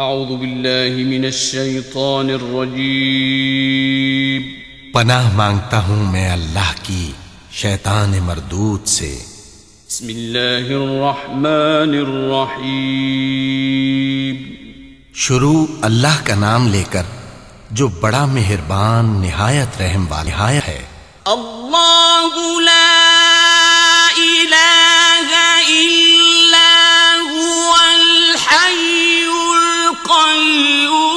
اعوذ باللہ من الشیطان الرجیم پناہ مانگتا ہوں میں اللہ کی شیطان مردود سے۔ بسم اللہ الرحمن الرحیم۔ شروع اللہ کا نام لے کر جو بڑا مہربان نہایت رحم والا ہے۔ اللہ لا الہ الا هو الحی القیوم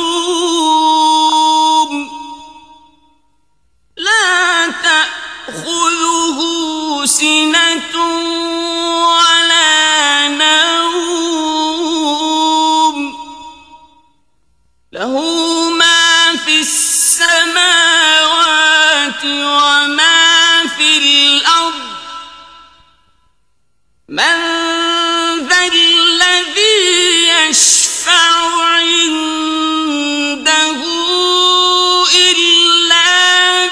لا تأخذه سنة ولا نوم له ما في السماوات وما في الأرض من ذا الذي يشفع عنده إلا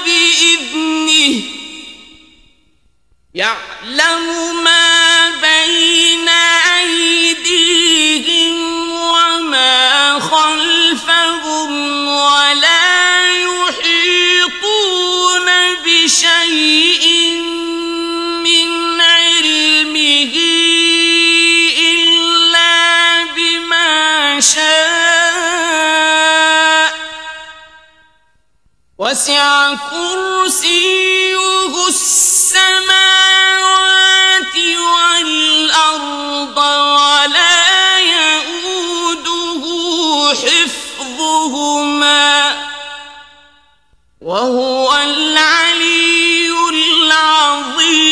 بإذنه يعلم ما بين أيديهم وما خلفهم ولا يحيطون بشيء من علمه إلا بما شاء وسع كرسيه السماوات والأرض ولا يؤوده حفظهما وهو العلي العظيم۔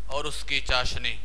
اور اس کی چاشنی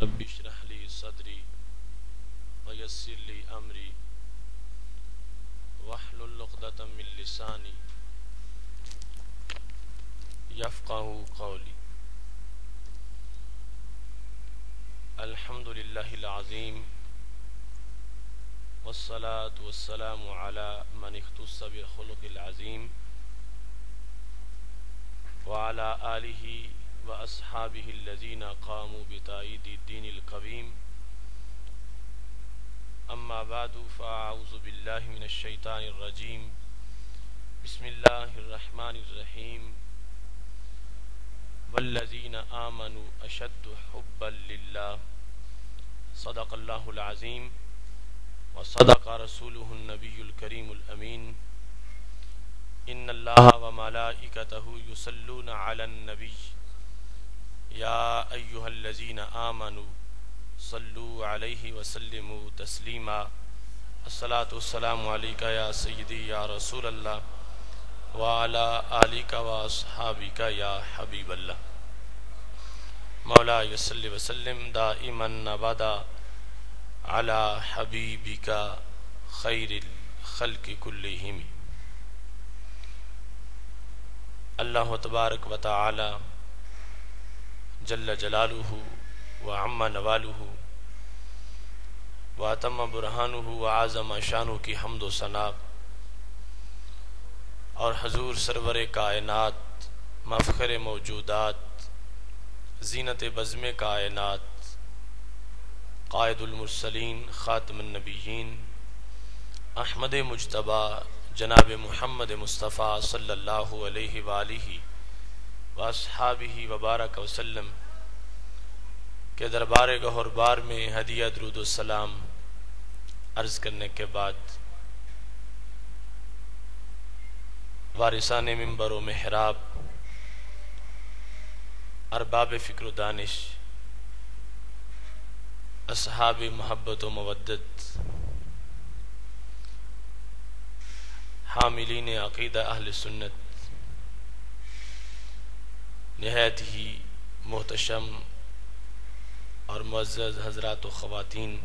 رب اشرح لي صدري ويسر لي امري واحلل عقدة من لساني يفقهوا قولي۔ الحمد لله العظيم والصلاة والسلام على من اختص بالخلق العظيم وعلى آله وأصحابه الذين قاموا بتأييد الدين القويم، أما بعد فأعوذ بالله من الشيطان الرجيم، بسم الله الرحمن الرحيم، والذين آمنوا أشد حبا لله، صدق الله العظيم وصدق رسوله النبي الكريم الأمين، إن الله وملائكته يصلون على النبي يا أيها الذين آمنوا صلوا عليه وسلموا تسليما، الصلاة والسلام عليك يا سيدي يا رسول الله وعلى آلك وأصحابك يا حبيب الله، مولاي صل وسلم دائما أبدا على حبيبك خير الخلق كلهم۔ اللہ تبارک و تعالی جل جلالہ وعم نوالہ واتم برہانہ وعظم شانہ کی حمد و ثنا، اور حضور سرور کائنات مفخر موجودات زینت بزم کائنات قائد المرسلین خاتم النبیین احمد مجتبی جناب محمد مصطفیٰ صلی اللہ علیہ وآلہ واصحابہ وبارک وسلم کے دربار گہر بار میں ہدیہ درود السلام عرض کرنے کے بعد وارثان منبر و محراب ارباب فکر و دانش، اصحاب محبت و مودت، حاملین عقیدہ اہل سنت، نہایت ہی محتشم اور معزز حضرات و خواتین،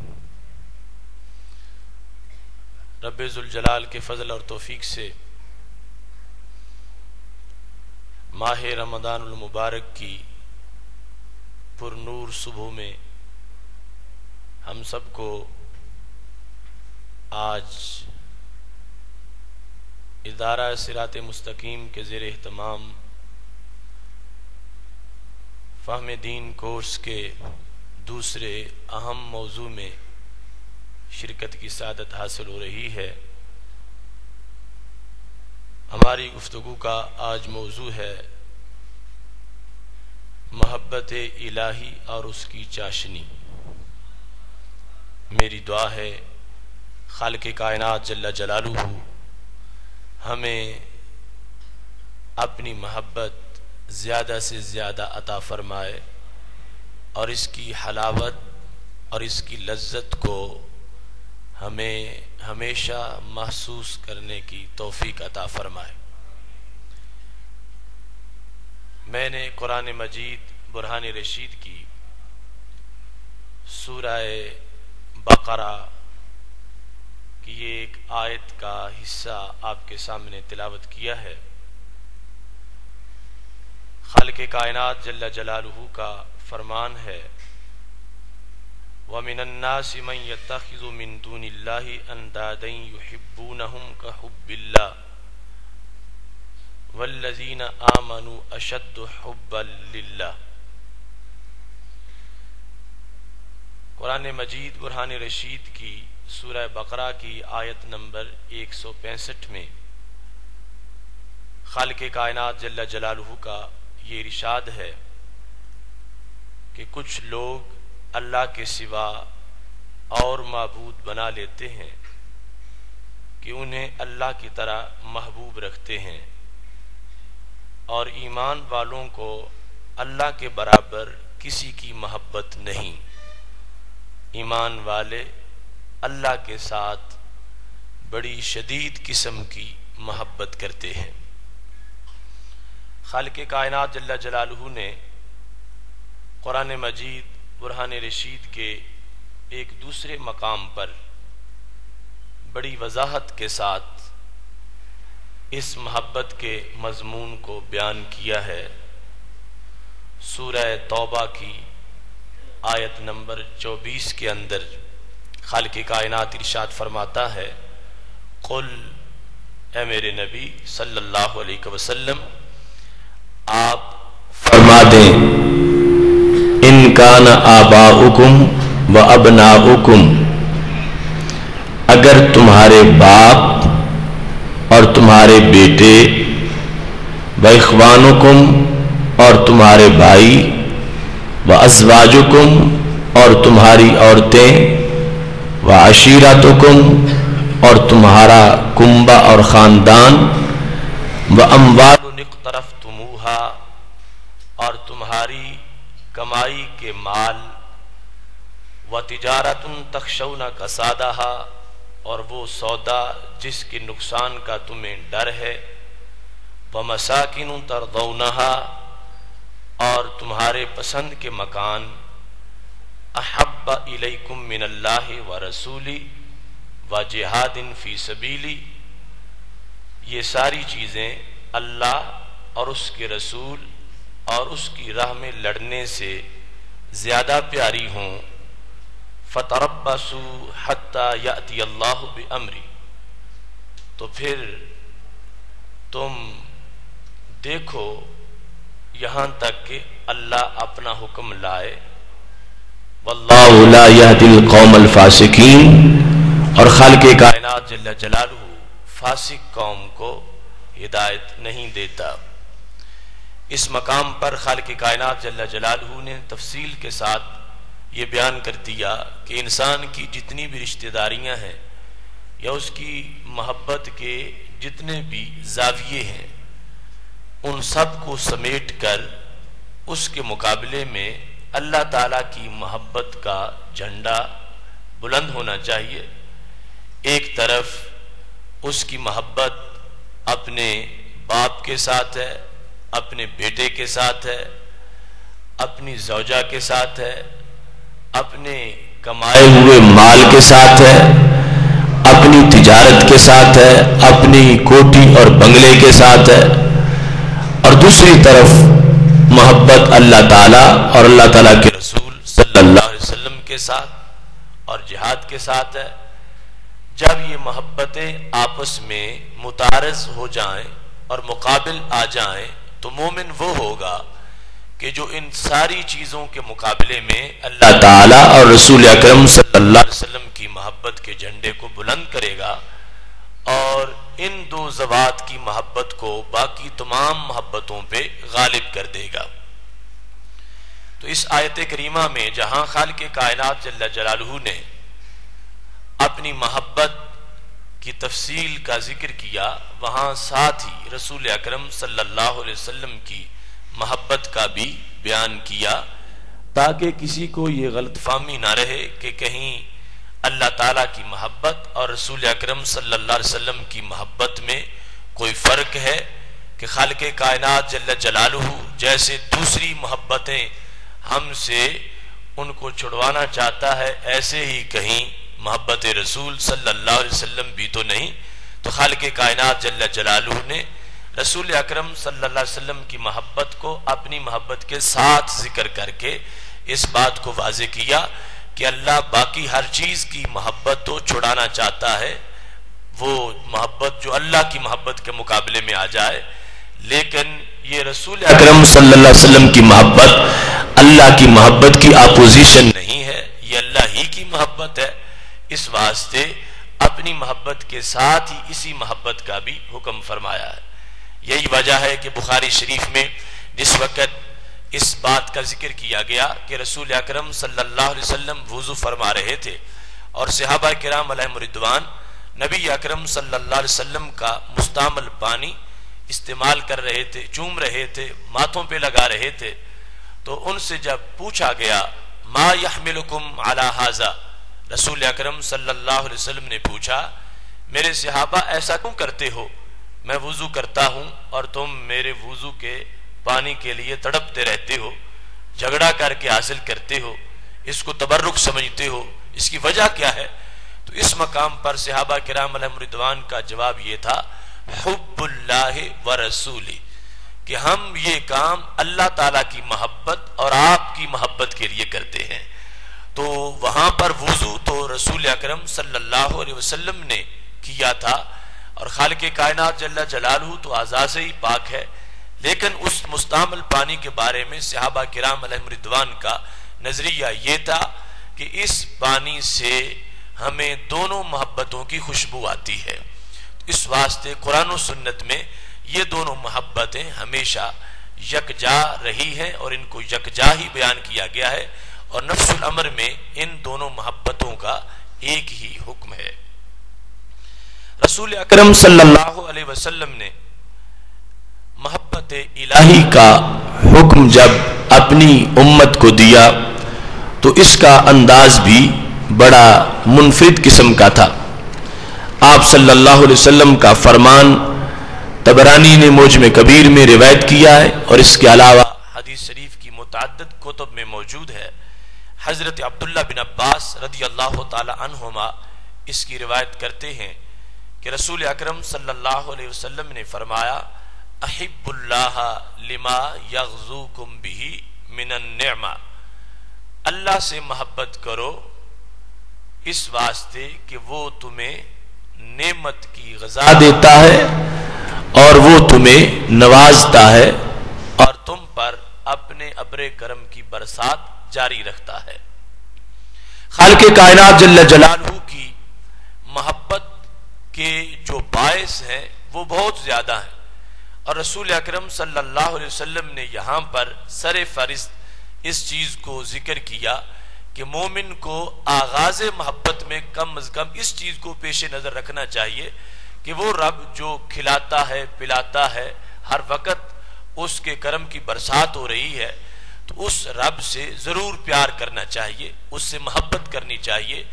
رب ذوالجلال کے فضل اور توفیق سے ماہ رمضان المبارک کی پر نور صبح میں ہم سب کو آج ادارہ صراط مستقیم کے زیر اہتمام فہم دین کورس کے دوسرے اہم موضوع میں شرکت کی سعادت حاصل ہو رہی ہے۔ ہماری گفتگو کا آج موضوع ہے محبت الہی اور اس کی چاشنی۔ میری دعا ہے خالق کائنات جل جلالہ ہمیں اپنی محبت زیادہ سے زیادہ عطا فرمائے اور اس کی حلاوت اور اس کی لذت کو ہمیں ہمیشہ محسوس کرنے کی توفیق عطا فرمائے۔ میں نے قرآن مجید برہان رشید کی سورہ بقرہ کی یہ ایک آیت کا حصہ آپ کے سامنے تلاوت کیا ہے۔ خالق کائنات جل جلالہ کا فرمان ہے وَمِنَ النَّاسِ مَن يَتَّخِذُ مِن دُونِ اللَّهِ أَندَادًا يُحِبُّونَهُمْ كَحُبِّ اللَّهِ وَالَّذِينَ آمَنُوا أَشَدُّ حُبًّا لِلَّهِ۔ قرآن مجید برہان رشید کی سورہ بقرہ کی آیت نمبر 165 میں خالق کائنات جل جلالہ کا یہ ارشاد ہے کہ کچھ لوگ اللہ کے سوا اور معبود بنا لیتے ہیں کہ انہیں اللہ کی طرح محبوب رکھتے ہیں، اور ایمان والوں کو اللہ کے برابر کسی کی محبت نہیں۔ ایمان والے اللہ کے ساتھ بڑی شدید قسم کی محبت کرتے ہیں۔ خالق کائنات جل جلالہ نے قرآن مجید برہان رشید کے ایک دوسرے مقام پر بڑی وضاحت کے ساتھ اس محبت کے مضمون کو بیان کیا ہے۔ سورہ توبہ کی آیت نمبر 24 کے اندر خالق کائنات ارشاد فرماتا ہے قل، اے میرے نبی صلی اللہ علیہ وسلم آپ فرما دیں ان کان آباؤکم و ابناؤکم، اگر تمہارے باپ اور تمہارے بیٹے، و اخوانکم اور تمہارے بھائی، و ازواجکم اور تمہاری عورتیں، و عشیرتکم اور تمہارا کنبہ اور خاندان، و اموال اقترفتموہا اور تمہاری کمائی کے مال، و تجارت تخشون کسادہا اور وہ سودا جس کے نقصان کا تمہیں ڈر ہے، و مساکن ترضونہا اور تمہارے پسند کے مکان، احب الیکم من اللہ و رسولی و جہاد فی سبیلی، یہ ساری چیزیں اللہ اور اس کے رسول اور اس کی راہ میں لڑنے سے زیادہ پیاری ہوں، فتربصوا حتی یأتی اللہ بامری، تو پھر تم دیکھو یہاں تک کہ اللہ اپنا حکم لائے، واللہ لا یہدی القوم الفاسقین، اور خالق کائنات جل جلالہ فاسق قوم کو ہدایت نہیں دیتا۔ اس مقام پر خالق کائنات جل جلالہ نے تفصیل کے ساتھ یہ بیان کر دیا کہ انسان کی جتنی بھی رشتہ داریاں ہیں یا اس کی محبت کے جتنے بھی زاویے ہیں، ان سب کو سمیٹ کر اس کے مقابلے میں اللہ تعالیٰ کی محبت کا جھنڈا بلند ہونا چاہیے. ایک طرف اس کی محبت اپنے باپ کے ساتھ ہے، اپنے بیٹے کے ساتھ ہے، اپنی زوجہ کے ساتھ ہے، اپنے کمائے ہوئے مال کے ساتھ ہے، اپنی تجارت کے ساتھ ہے، اپنی کوٹھی اور بنگلے کے ساتھ ہے، اور دوسری طرف محبت اللہ تعالیٰ اور اللہ تعالیٰ کے رسول صلی اللہ علیہ وسلم کے ساتھ اور جہاد کے ساتھ ہے. جب یہ محبتیں آپس میں متعارض ہو جائیں اور مقابل آ جائیں تو مومن وہ ہوگا کہ جو ان ساری چیزوں کے مقابلے میں اللہ تعالیٰ اور رسول اکرم صلی اللہ علیہ وسلم کی محبت کے جھنڈے کو بلند کرے گا اور ان دو ذوات کی محبت کو باقی تمام محبتوں پہ غالب کر دے گا. تو اس آیت کریمہ میں جہاں خالق کائنات جل جلالہ نے اپنی محبت کی تفصیل کا ذکر کیا، وہاں ساتھ ہی رسول اکرم صلی اللہ علیہ وسلم کی محبت کا بھی بیان کیا، تاکہ کسی کو یہ غلط فہمی نہ رہے کہ کہیں اللہ تعالیٰ کی محبت اور رسول اکرم صلی اللہ علیہ وسلم کی محبت میں کوئی فرق ہے، کہ خالق کائنات جل جلالہ جیسے دوسری محبتیں ہم سے ان کو چھڑوانا چاہتا ہے، ایسے ہی کہیں محبت رسول صلی اللہ علیہ وسلم بھی تو نہیں. تو خالق کائنات جل جلالہ نے رسول اکرم صلی اللہ علیہ وسلم کی محبت کو اپنی محبت کے ساتھ ذکر کر کے اس بات کو واضح کیا کہ اللہ باقی ہر چیز کی محبت تو چھڑانا چاہتا ہے، وہ محبت جو اللہ کی محبت کے مقابلے میں آ جائے، لیکن یہ رسول اکرم صلی اللہ علیہ وسلم کی محبت اللہ کی محبت کی اپوزیشن نہیں ہے، یہ اللہ ہی کی محبت ہے. اس واسطے اپنی محبت کے ساتھ ہی اسی محبت کا بھی حکم فرمایا ہے. یہی وجہ ہے کہ بخاری شریف میں جس وقت اس بات کا ذکر کیا گیا کہ رسول اکرم صلی اللہ علیہ وسلم وضو فرما رہے تھے اور صحابہ کرام علیہم رضوان نبی اکرم صلی اللہ علیہ وسلم کا مستعمل پانی استعمال کر رہے تھے، چوم رہے تھے، ماتھوں پہ لگا رہے تھے، تو ان سے جب پوچھا گیا ما یحملکم علی ھذا، رسول اکرم صلی اللہ علیہ وسلم نے پوچھا میرے صحابہ ایسا کیوں کرتے ہو؟ میں وضو کرتا ہوں اور تم میرے وضو کے پانی کے لیے تڑپتے رہتے ہو، جھگڑا کر کے حاصل کرتے ہو، اس کو تبرک سمجھتے ہو، اس کی وجہ کیا ہے؟ تو اس مقام پر صحابہ کرام علیہم رضوان کا جواب یہ تھا حب اللہ و رسولی، کہ ہم یہ کام اللہ تعالیٰ کی محبت اور آپ کی محبت کے لیے کرتے ہیں. تو وہاں پر وضو تو رسول اکرم صلی اللہ علیہ وسلم نے کیا تھا اور خالق کائنات جل جلالہ تو اعضاء سے ہی پاک ہے، لیکن اس مستعمل پانی کے بارے میں صحابہ کرام علیہم رضوان کا نظریہ یہ تھا کہ اس پانی سے ہمیں دونوں محبتوں کی خوشبو آتی ہے. اس واسطے قرآن و سنت میں یہ دونوں محبتیں ہمیشہ یکجا رہی ہیں اور ان کو یکجا ہی بیان کیا گیا ہے، اور نفس الامر میں ان دونوں محبتوں کا ایک ہی حکم ہے. رسول اکرم صلی اللہ علیہ وسلم نے محبت الہی کا حکم جب اپنی امت کو دیا تو اس کا انداز بھی بڑا منفرد قسم کا تھا. آپ صلی اللہ علیہ وسلم کا فرمان طبرانی نے معجم کبیر میں روایت کیا ہے، اور اس کے علاوہ حدیث شریف کی متعدد کتب میں موجود ہے. حضرت عبداللہ بن عباس رضی اللہ تعالی عنہما اس کی روایت کرتے ہیں کہ رسول اکرم صلی اللہ علیہ وسلم نے فرمایا احب اللہ لما یغزوکم بہ من النعمہ، اللہ سے محبت کرو اس واسطے کہ وہ تمہیں نعمت کی غذا دیتا ہے اور وہ تمہیں نوازتا ہے اور تم پر اپنے ابر کرم کی برسات جاری رکھتا ہے. خالق کائنات جل جلالہ کی محبت کے جو باعث ہیں وہ بہت زیادہ ہیں، اور رسول اکرم صلی اللہ علیہ وسلم نے یہاں پر سر فہرست اس چیز کو ذکر کیا کہ مومن کو آغاز محبت میں کم از کم اس چیز کو پیش نظر رکھنا چاہیے کہ وہ رب جو کھلاتا ہے پلاتا ہے، ہر وقت اس کے کرم کی برسات ہو رہی ہے، تو اس رب سے ضرور پیار کرنا چاہیے، اس سے محبت کرنی چاہیے۔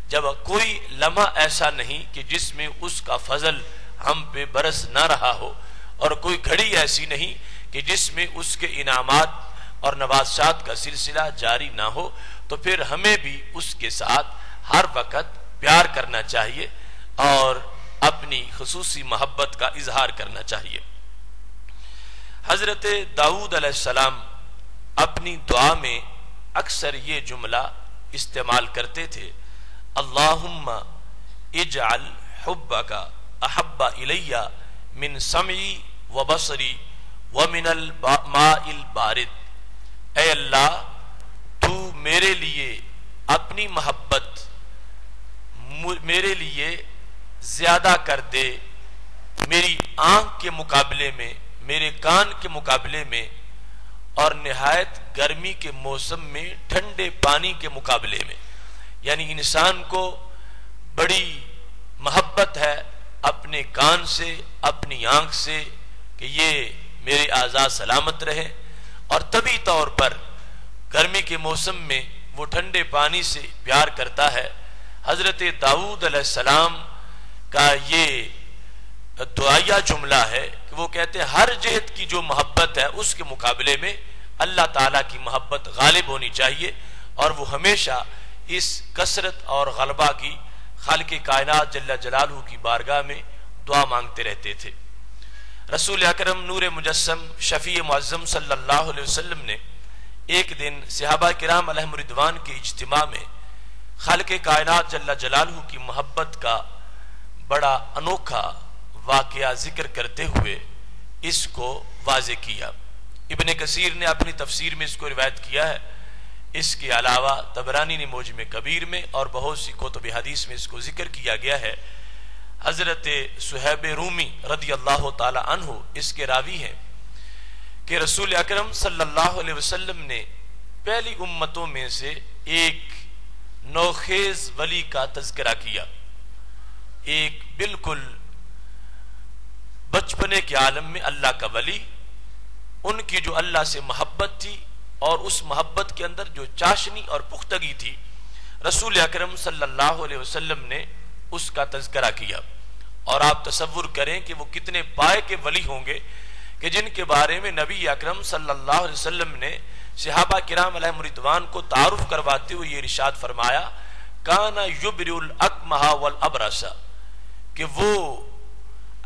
جب کوئی لمحہ ایسا نہیں کہ جس میں اس کا فضل ہم پہ برس نہ رہا ہو، اور کوئی گھڑی ایسی نہیں کہ جس میں اس کے انعامات اور نوازشات کا سلسلہ جاری نہ ہو، تو پھر ہمیں بھی اس کے ساتھ ہر وقت پیار کرنا چاہیے اور اپنی خصوصی محبت کا اظہار کرنا چاہیے۔ حضرت داؤد علیہ السلام اپنی دعا میں اکثر یہ جملہ استعمال کرتے تھے، اللہم اجعل حبک احب الی من سمعی و بصری ومن الماء البارد۔ اے اللہ، تو میرے لیے اپنی محبت میرے لیے زیادہ کر دے، میری آنکھ کے مقابلے میں، میرے کان کے مقابلے میں، اور نہایت گرمی کے موسم میں ٹھنڈے پانی کے مقابلے میں۔ یعنی انسان کو بڑی محبت ہے اپنے کان سے، اپنی آنکھ سے، کہ یہ میرے اعضاء سلامت رہے، اور طبی طور پر گرمی کے موسم میں وہ ٹھنڈے پانی سے پیار کرتا ہے۔ حضرت داؤد علیہ السلام کا یہ دعائیہ جملہ ہے کہ وہ کہتے ہیں ہر جہت کی جو محبت ہے اس کے مقابلے میں اللہ تعالیٰ کی محبت غالب ہونی چاہیے، اور وہ ہمیشہ اس کثرت اور غلبہ کی خالق کائنات جل جلالہ کی بارگاہ میں دعا مانگتے رہتے تھے۔ رسول اکرم نور مجسم شفیع معظم صلی اللہ علیہ وسلم نے ایک دن صحابہ کرام علیہم رضوان کے اجتماع میں خالق کائنات جل جلالہ کی محبت کا بڑا انوکھا واقعہ ذکر کرتے ہوئے اس کو واضح کیا۔ ابن کثیر نے اپنی تفسیر میں اس کو روایت کیا ہے، اس کے علاوہ طبرانی نے معجم کبیر میں اور بہت سی کتب حدیث میں اس کو ذکر کیا گیا ہے۔ حضرت صہیب رومی رضی اللہ تعالی عنہ اس کے راوی ہیں کہ رسول اکرم صلی اللہ علیہ وسلم نے پہلی امتوں میں سے ایک نوخیز ولی کا تذکرہ کیا، ایک بالکل بچپنے کے عالم میں اللہ کا ولی، ان کی جو اللہ سے محبت تھی اور اس محبت کے اندر جو چاشنی اور پختگی تھی، رسول اکرم صلی اللہ علیہ وسلم نے اس کا تذکرہ کیا۔ اور آپ تصور کریں کہ وہ کتنے پائے کے ولی ہوں گے کہ جن کے بارے میں نبی اکرم صلی اللہ علیہ وسلم نے صحابہ کرام علیہم رضوان کو تعارف کرواتے ہوئے یہ ارشاد فرمایا، کانا یبرئ الاکمہ والابرص، کہ وہ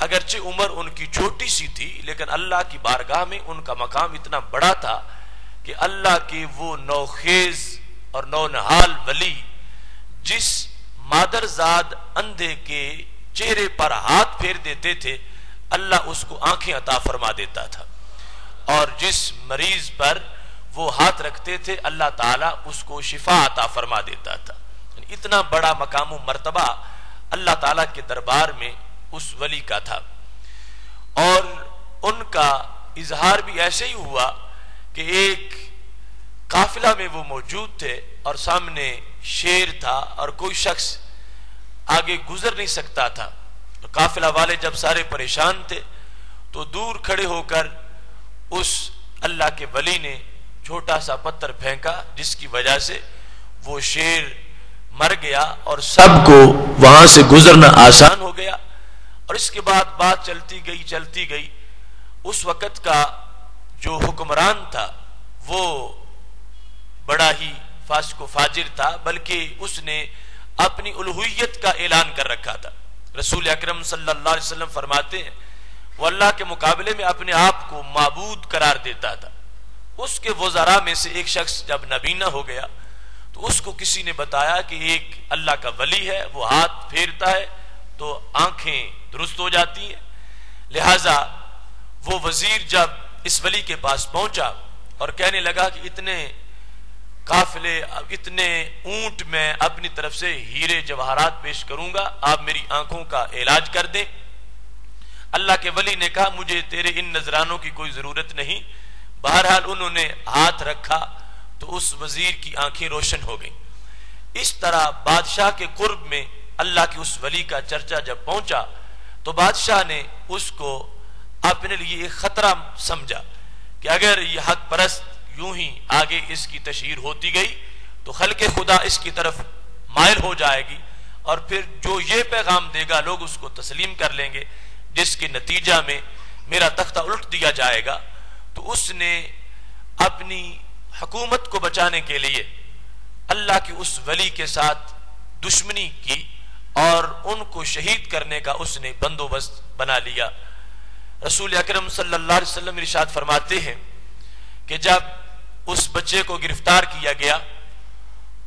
اگرچہ عمر ان کی چھوٹی سی تھی لیکن اللہ کی بارگاہ میں ان کا مقام اتنا بڑا تھا کہ اللہ کے وہ نوخیز اور نونہال ولی جس مادرزاد اندھے کے چہرے پر ہاتھ پھیر دیتے تھے اللہ اس کو آنکھیں عطا فرما دیتا تھا، اور جس مریض پر وہ ہاتھ رکھتے تھے اللہ تعالیٰ اس کو شفا عطا فرما دیتا تھا۔ اتنا بڑا مقام و مرتبہ اللہ تعالیٰ کے دربار میں اس ولی کا تھا، اور ان کا اظہار بھی ایسے ہی ہوا کہ ایک قافلہ میں وہ موجود تھے اور سامنے شیر تھا اور کوئی شخص آگے گزر نہیں سکتا تھا۔ قافلہ والے جب سارے پریشان تھے تو دور کھڑے ہو کر اس اللہ کے ولی نے چھوٹا سا پتھر پھینکا جس کی وجہ سے وہ شیر مر گیا اور سب کو وہاں سے گزرنا آسان ہو گیا۔ اور اس کے بعد بات چلتی گئی۔ اس وقت کا جو حکمران تھا وہ بڑا ہی فاسق و فاجر تھا، بلکہ اس نے اپنی الوہیت کا اعلان کر رکھا تھا۔ رسول اکرم صلی اللہ علیہ وسلم فرماتے ہیں وہ اللہ کے مقابلے میں اپنے آپ کو معبود قرار دیتا تھا۔ اس کے وزراء میں سے ایک شخص جب نبینا ہو گیا تو اس کو کسی نے بتایا کہ ایک اللہ کا ولی ہے، وہ ہاتھ پھیرتا ہے تو آنکھیں درست ہو جاتی ہیں۔ لہذا وہ وزیر جب اس ولی کے پاس پہنچا اور کہنے لگا کہ اتنے قافلے، اتنے اونٹ میں اپنی طرف سے ہیرے جواہرات پیش کروں گا، آپ میری آنکھوں کا علاج کر دیں۔ اللہ کے ولی نے کہا مجھے تیرے ان نذرانوں کی کوئی ضرورت نہیں۔ بہرحال انہوں نے ہاتھ رکھا تو اس وزیر کی آنکھیں روشن ہو گئیں۔ اس طرح بادشاہ کے قرب میں اللہ کے اس ولی کا چرچا جب پہنچا تو بادشاہ نے اس کو اپنے لیے ایک خطرہ سمجھا کہ اگر یہ حق پرست یوں ہی آگے اس کی تشہیر ہوتی گئی تو خلق خدا اس کی طرف مائل ہو جائے گی، اور پھر جو یہ پیغام دے گا لوگ اس کو تسلیم کر لیں گے، جس کے نتیجہ میں میرا تختہ الٹ دیا جائے گا۔ تو اس نے اپنی حکومت کو بچانے کے لیے اللہ کے اس ولی کے ساتھ دشمنی کی اور ان کو شہید کرنے کا اس نے بندوبست بنا لیا۔ رسول اکرم صلی اللہ علیہ وسلم ارشاد فرماتے ہیں کہ جب اس بچے کو گرفتار کیا گیا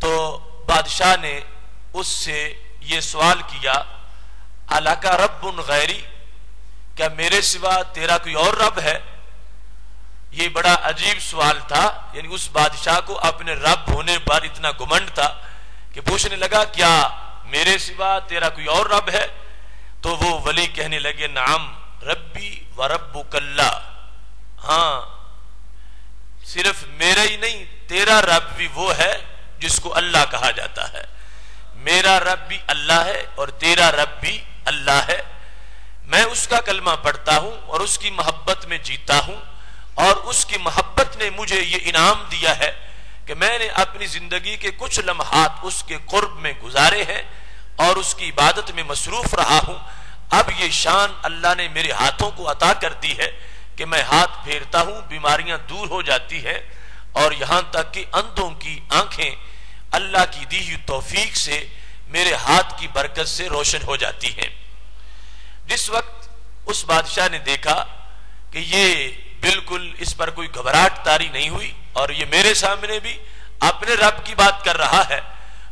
تو بادشاہ نے اس سے یہ سوال کیا، اَلَکَ رَبٌ غیری، کیا میرے سوا تیرا کوئی اور رب ہے؟ یہ بڑا عجیب سوال تھا، یعنی اس بادشاہ کو اپنے رب ہونے پر اتنا گمنڈ تھا کہ پوچھنے لگا کیا میرے سوا تیرا کوئی اور رب ہے؟ تو وہ ولی کہنے لگے نعم ربی و ربک اللہ، ہاں صرف میرا ہی نہیں تیرا رب بھی وہ ہے جس کو اللہ کہا جاتا ہے، میرا رب بھی اللہ ہے اور تیرا رب بھی اللہ ہے، میں اس کا کلمہ پڑھتا ہوں اور اس کی محبت میں جیتا ہوں، اور اس کی محبت نے مجھے یہ انعام دیا ہے کہ میں نے اپنی زندگی کے کچھ لمحات اس کے قرب میں گزارے ہیں اور اس کی عبادت میں مصروف رہا ہوں۔ اب یہ شان اللہ نے میرے ہاتھوں کو عطا کر دی ہے کہ میں ہاتھ پھیرتا ہوں بیماریاں دور ہو جاتی ہیں، اور یہاں تک کہ اندھوں کی آنکھیں اللہ کی دی ہوئی توفیق سے میرے ہاتھ کی برکت سے روشن ہو جاتی ہیں۔ جس وقت اس بادشاہ نے دیکھا کہ یہ بالکل اس پر کوئی گھبراہٹ طاری نہیں ہوئی اور یہ میرے سامنے بھی اپنے رب کی بات کر رہا ہے،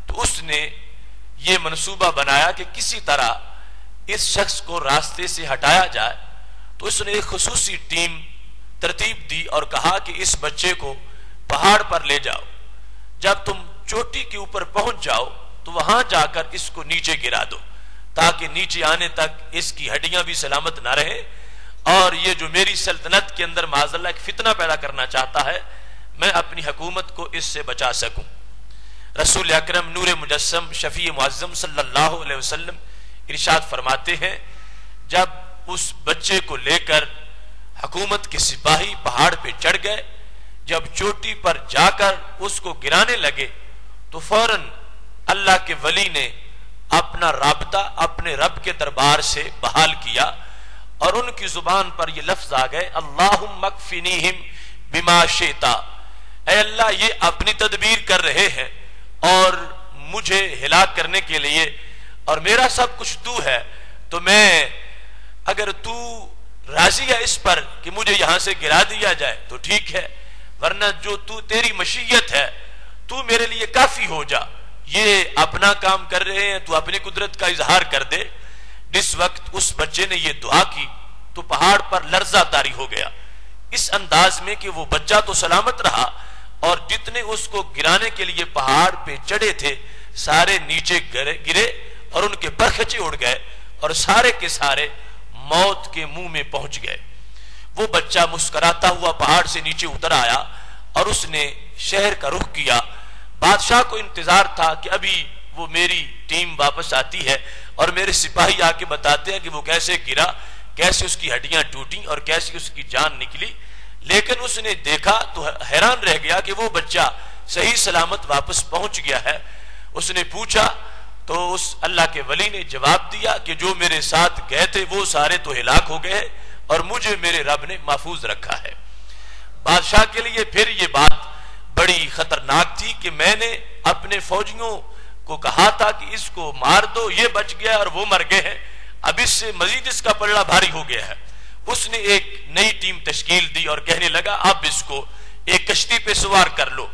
تو اس نے یہ منصوبہ بنایا کہ کسی طرح اس شخص کو راستے سے ہٹایا جائے۔ تو اس نے ایک خصوصی ٹیم ترتیب دی اور کہا کہ اس بچے کو پہاڑ پر لے جاؤ، جب تم چوٹی کے اوپر پہنچ جاؤ تو وہاں جا کر اس کو نیچے گرا دو، تاکہ نیچے آنے تک اس کی ہڈیاں بھی سلامت نہ رہیں، اور یہ جو میری سلطنت کے اندر معاذ اللہ ایک فتنہ پیدا کرنا چاہتا ہے میں اپنی حکومت کو اس سے بچا سکوں۔ رسول اکرم نور مجسم شفیع معظم صلی اللہ علیہ وسلم ارشاد فرماتے ہیں جب اس بچے کو لے کر حکومت کے سپاہی پہاڑ پہ چڑھ گئے، جب چوٹی پر جا کر اس کو گرانے لگے تو فوراً اللہ کے ولی نے اپنا رابطہ اپنے رب کے دربار سے بحال کیا، اور ان کی زبان پر یہ لفظ آ گئے اللہم اکفنیہم بما شئت، اے اللہ یہ اپنی تدبیر کر رہے ہیں اور مجھے ہلاک کرنے کے لیے، اور میرا سب کچھ تو ہے، تو میں اگر تو راضی ہے اس پر کہ مجھے یہاں سے گرا دیا جائے تو ٹھیک ہے، ورنہ جو تو تیری مشیت ہے تو میرے لیے کافی ہو جا، یہ اپنا کام کر رہے ہیں تو اپنی قدرت کا اظہار کر دے۔ جس وقت اس بچے نے یہ دعا کی تو پہاڑ پر لرزہ طاری ہو گیا، اس انداز میں کہ وہ بچہ تو سلامت رہا اور جتنے اس کو گرانے کے لیے پہاڑ پہ چڑھے تھے سارے نیچے گرے اور ان کے پرخچے اڑ گئے اور سارے کے سارے موت کے منہ میں پہنچ گئے۔ وہ بچہ مسکراتا ہوا پہاڑ سے نیچے اتر آیا اور اس نے شہر کا رخ کیا۔ بادشاہ کو انتظار تھا کہ ابھی وہ میری ٹیم واپس آتی ہے اور میرے سپاہی آ کے بتاتے ہیں کہ وہ کیسے گرا، کیسے اس کی ہڈیاں ٹوٹی اور کیسے اس کی جان نکلی، لیکن اس نے دیکھا تو حیران رہ گیا کہ وہ بچہ صحیح سلامت واپس پہنچ گیا ہے۔ اس نے پوچھا تو اس اللہ کے ولی نے جواب دیا کہ جو میرے ساتھ گئے تھے وہ سارے تو ہلاک ہو گئے اور مجھے میرے رب نے محفوظ رکھا ہے۔ بادشاہ کے لیے پھر یہ بات بڑی خطرناک تھی کہ میں نے اپنے فوجیوں کو کہا تھا کہ اس کو مار دو، یہ بچ گیا اور وہ مر گئے ہیں، اب اس سے مزید اس کا پلڑا بھاری ہو گیا ہے۔ اس نے ایک نئی ٹیم تشکیل دی اور کہنے لگا اب اس کو ایک کشتی پہ سوار کر لو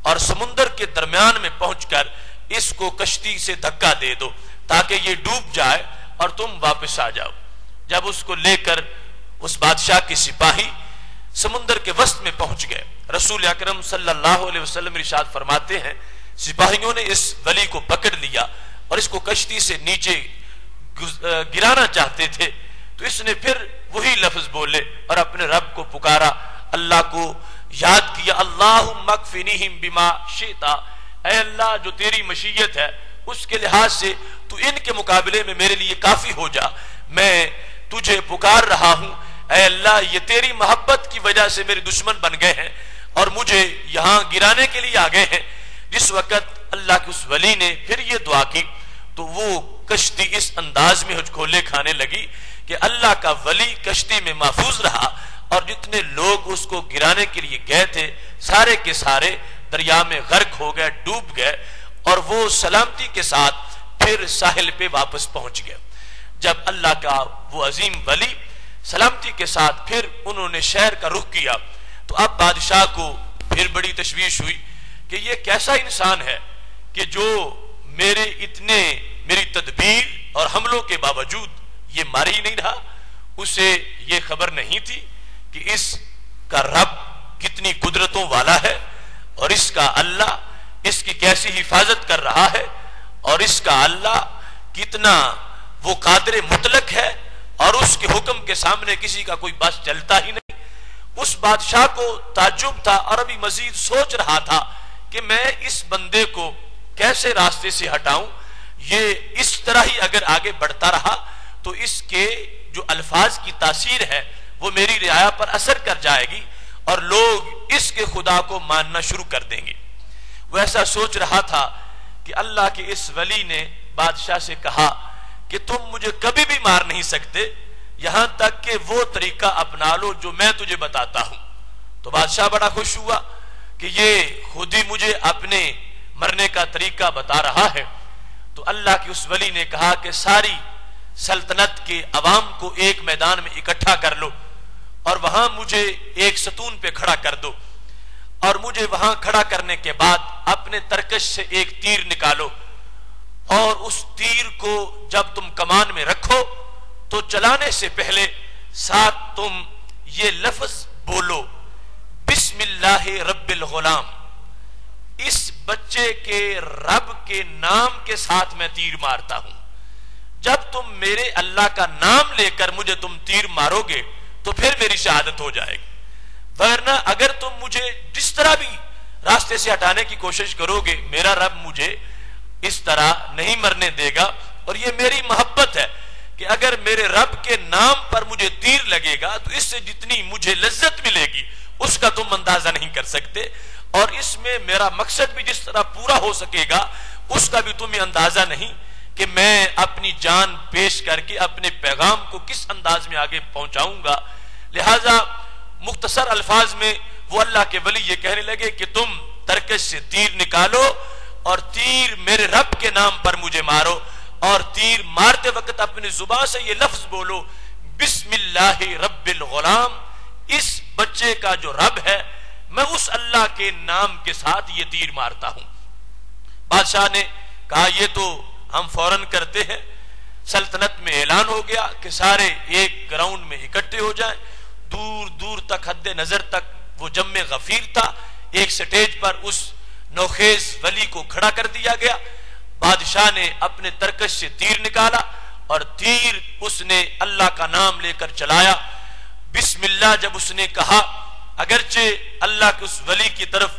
اور سمندر کے درمیان میں پہنچ کر اس کو کشتی سے دھکا دے دو تاکہ یہ ڈوب جائے اور تم واپس آ جاؤ۔ جب اس کو لے کر اس بادشاہ کے سپاہی سمندر کے وسط میں پہنچ گئے، رسول اکرم صلی اللہ علیہ وسلم ارشاد فرماتے ہیں سپاہیوں نے اس ولی کو پکڑ لیا اور اس کو کشتی سے نیچے گرانا چاہتے تھے، تو اس نے پھر وہی لفظ بولے اور اپنے رب کو پکارا، اللہ کو یاد کیا، اللہم اکفنیہم بما شئت، اے اللہ جو تیری مشیت ہے اس کے لحاظ سے تو ان کے مقابلے میں میرے لیے کافی ہو جا، میں تجھے پکار رہا ہوں، اے اللہ یہ تیری محبت کی وجہ سے میرے دشمن بن گئے ہیں اور مجھے یہاں گرانے کے لیے آ گئے ہیں۔ جس وقت اللہ کے اس ولی نے پھر یہ دعا کی تو وہ کشتی اس انداز میں ہچکولے کھانے لگی کہ اللہ کا ولی کشتی میں محفوظ رہا، اور جتنے لوگ اس کو گرانے کے لیے گئے تھے سارے کے سارے دریا میں غرق ہو گئے، ڈوب گئے، اور وہ سلامتی کے ساتھ پھر ساحل پہ واپس پہنچ گئے۔ جب اللہ کا وہ عظیم ولی سلامتی کے ساتھ پھر انہوں نے شہر کا رخ کیا تو اب بادشاہ کو پھر بڑی تشویش ہوئی کہ یہ کیسا انسان ہے کہ جو میری تدبیر اور حملوں کے باوجود یہ مار ہی نہیں رہا۔ اسے یہ خبر نہیں تھی کہ اس کا رب کتنی قدرتوں والا ہے، اور اس کا اللہ اس کی کیسی حفاظت کر رہا ہے، اور اس کا اللہ کتنا وہ قادر مطلق ہے، اور اس کے حکم کے سامنے کسی کا کوئی بس چلتا ہی نہیں۔ اس بادشاہ کو تعجب تھا اور ابھی مزید سوچ رہا تھا کہ میں اس بندے کو کیسے راستے سے ہٹاؤں، یہ اس طرح ہی اگر آگے بڑھتا رہا تو اس کے جو الفاظ کی تاثیر ہے وہ میری رعایا پر اثر کر جائے گی اور لوگ اس کے خدا کو ماننا شروع کر دیں گے۔ وہ ایسا سوچ رہا تھا کہ اللہ کے اس ولی نے بادشاہ سے کہا کہ تم مجھے کبھی بھی مار نہیں سکتے یہاں تک کہ وہ طریقہ اپنا لو جو میں تجھے بتاتا ہوں۔ تو بادشاہ بڑا خوش ہوا کہ یہ خود ہی مجھے اپنے مرنے کا طریقہ بتا رہا ہے۔ تو اللہ کے اس ولی نے کہا کہ ساری سلطنت کے عوام کو ایک میدان میں اکٹھا کر لو اور وہاں مجھے ایک ستون پہ کھڑا کر دو، اور مجھے وہاں کھڑا کرنے کے بعد اپنے ترکش سے ایک تیر نکالو، اور اس تیر کو جب تم کمان میں رکھو تو چلانے سے پہلے ساتھ تم یہ لفظ بولو، بسم اللہ رب الغلام۔ اس بچے کے رب کے نام کے ساتھ میں تیر مارتا ہوں۔ جب تم میرے اللہ کا نام لے کر مجھے تم تیر مارو گے تو پھر میری شہادت ہو جائے گی، ورنہ اگر تم مجھے جس طرح بھی راستے سے ہٹانے کی کوشش کرو گے میرا رب مجھے اس طرح نہیں مرنے دے گا۔ اور یہ میری محبت ہے کہ اگر میرے رب کے نام پر مجھے تیر لگے گا تو اس سے جتنی مجھے لذت ملے گی اس کا تم اندازہ نہیں کر سکتے، اور اس میں میرا مقصد بھی جس طرح پورا ہو سکے گا اس کا بھی تمہیں اندازہ نہیں کہ میں اپنی جان پیش کر کے اپنے پیغام کو کس انداز میں آگے پہنچاؤں گا۔ لہذا مختصر الفاظ میں وہ اللہ کے ولی یہ کہنے لگے کہ تم ترکش سے تیر نکالو اور تیر میرے رب کے نام پر مجھے مارو، اور تیر مارتے وقت اپنی زبان سے یہ لفظ بولو، بسم اللہ رب الغلام۔ اس بچے کا جو رب ہے میں اس اللہ کے نام کے ساتھ یہ تیر مارتا ہوں۔ بادشاہ نے کہا یہ تو ہم فوراً کرتے ہیں۔ سلطنت میں اعلان ہو گیا کہ سارے ایک گراؤنڈ میں اکٹھے ہو جائیں۔ دور دور تک حد نظر تک وہ جم غفیر تھا۔ ایک سٹیج پر اس نوخیز ولی کو کھڑا کر دیا گیا۔ بادشاہ نے اپنے ترکش سے تیر نکالا اور تیر اس نے اللہ کا نام لے کر چلایا۔ بسم اللہ جب اس نے کہا، اگرچہ اللہ کے اس ولی کی طرف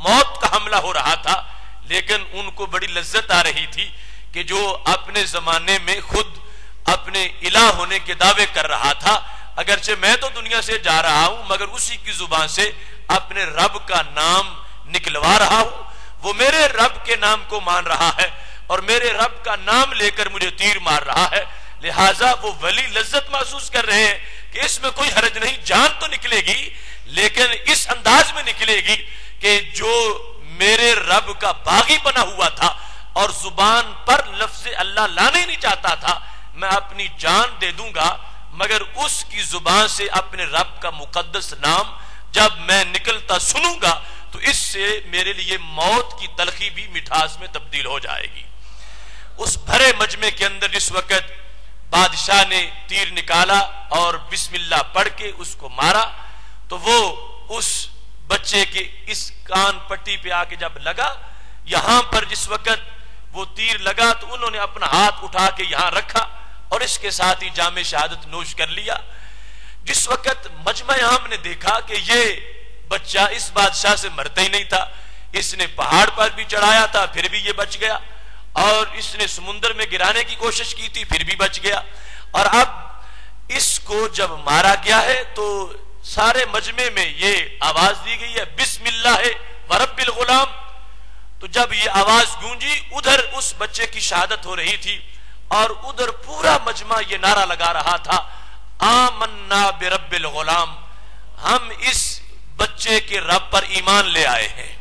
موت کا حملہ ہو رہا تھا لیکن ان کو بڑی لذت آ رہی تھی کہ جو اپنے زمانے میں خود اپنے الہ ہونے کے دعوے کر رہا تھا، اگرچہ میں تو دنیا سے جا رہا ہوں مگر اسی کی زبان سے اپنے رب کا نام نکلوا رہا ہوں۔ وہ میرے رب کے نام کو مان رہا ہے اور میرے رب کا نام لے کر مجھے تیر مار رہا ہے، لہٰذا وہ ولی لذت محسوس کر رہے ہیں کہ اس میں کوئی حرج نہیں، جان تو نکلے گی لیکن اس انداز میں نکلے گی کہ جو میرے رب کا باغی بنا ہوا تھا اور زبان پر لفظ اللہ لانے نہیں چاہتا تھا، میں اپنی جان دے دوں گا مگر اس کی زبان سے اپنے رب کا مقدس نام جب میں نکلتا سنوں گا تو اس سے میرے لیے موت کی تلخی بھی مٹھاس میں تبدیل ہو جائے گی۔ اس بھرے مجمع کے اندر جس وقت بادشاہ نے تیر نکالا اور بسم اللہ پڑھ کے اس کو مارا تو وہ اس بچے کے اس کان پٹی پہ آ کے جب لگا، یہاں پر جس وقت وہ تیر لگا تو انہوں نے اپنا ہاتھ اٹھا کے یہاں رکھا اور اس کے ساتھ ہی جام شہادت نوش کر لیا۔ جس وقت مجمع عام نے دیکھا کہ یہ بچہ اس بادشاہ سے مرتا ہی نہیں تھا، اس نے پہاڑ پر بھی چڑھایا تھا پھر بھی یہ بچ گیا، اور اس نے سمندر میں گرانے کی کوشش کی تھی پھر بھی بچ گیا، اور اب اس کو جب مارا گیا ہے تو سارے مجمع میں یہ آواز دی گئی ہے بسم اللہ الغلام. تو جب یہ آواز گونجی ادھر اس بچے کی شہادت ہو رہی تھی اور ادھر پورا مجمع یہ نعرہ لگا رہا تھا آمنا برب الغلام, ہم اس بچے کے رب پر ایمان لے آئے ہیں.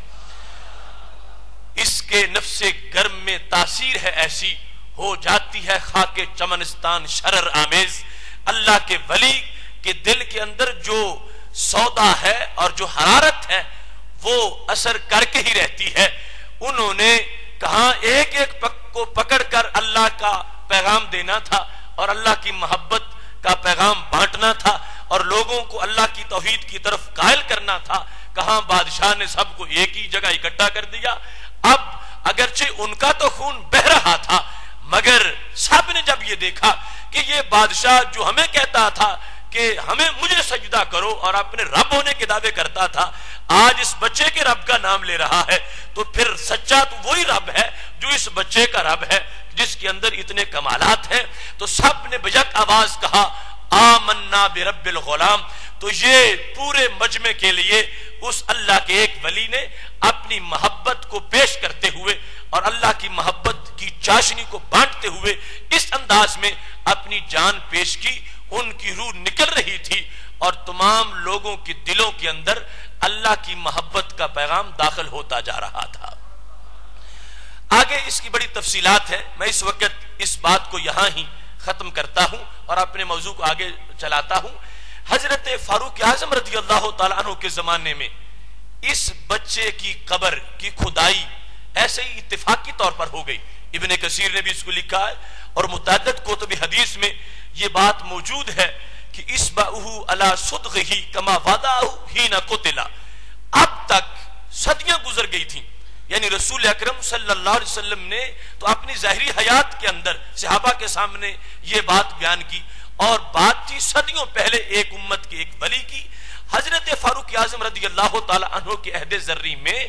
اس کے نفس گرم میں تاثیر ہے ایسی, ہو جاتی ہے خاک چمنستان شرر آمیز. اللہ کے ولی کے دل کے اندر جو سودا ہے اور جو حرارت ہے وہ اثر کر کے ہی رہتی ہے. انہوں نے کہاں ایک ایک کو پکڑ کر اللہ کا پیغام دینا تھا اور اللہ کی محبت کا پیغام بانٹنا تھا اور لوگوں کو اللہ کی توحید کی طرف قائل کرنا تھا. کہاں بادشاہ نے سب کو ایک ہی جگہ اکٹھا کر دیا. اب اگرچہ ان کا تو خون بہ رہا تھا مگر سب نے جب یہ دیکھا کہ یہ بادشاہ جو ہمیں کہتا تھا کہ مجھے سجدہ کرو اور اپنے رب ہونے کے دعوے کرتا تھا, آج اس بچے کے رب کا نام لے رہا ہے, تو پھر سچا تو وہی رب ہے جو اس بچے کا رب ہے جس کے اندر اتنے کمالات ہیں. تو سب نے بیک آواز کہا آمنا برب الغلام. تو یہ پورے مجمع کے لیے اس اللہ کے ایک ولی نے اپنی محبت کو پیش کرتے ہوئے اور اللہ کی محبت کی چاشنی کو بانٹتے ہوئے اس انداز میں اپنی جان پیش کی. ان کی روح نکل رہی تھی اور تمام لوگوں کے دلوں کے اندر اللہ کی محبت کا پیغام داخل ہوتا جا رہا تھا. آگے اس کی بڑی تفصیلات ہیں, میں اس وقت اس بات کو یہاں ہی ختم کرتا ہوں اور اپنے موضوع کو آگے چلاتا ہوں. حضرت فاروق اعظم رضی اللہ تعالیٰ عنہ کے زمانے میں اس بچے کی قبر کی کھدائی ایسے ہی اتفاقی طور پر ہو گئی. ابن کثیر نے بھی اس کو لکھا ہے اور متعدد کتب حدیث میں یہ بات موجود ہے کہ اسبعہ علی صدغہ کما وضعہ حین قتل. اب تک صدیاں گزر گئی تھیں, یعنی رسول اکرم صلی اللہ علیہ وسلم نے تو اپنی ظاہری حیات کے اندر صحابہ کے سامنے یہ بات بیان کی اور بات تھی صدیوں پہلے ایک امت کے ایک ولی کی. حضرت فاروق اعظم رضی اللہ تعالی عنہ کے عہد ذری میں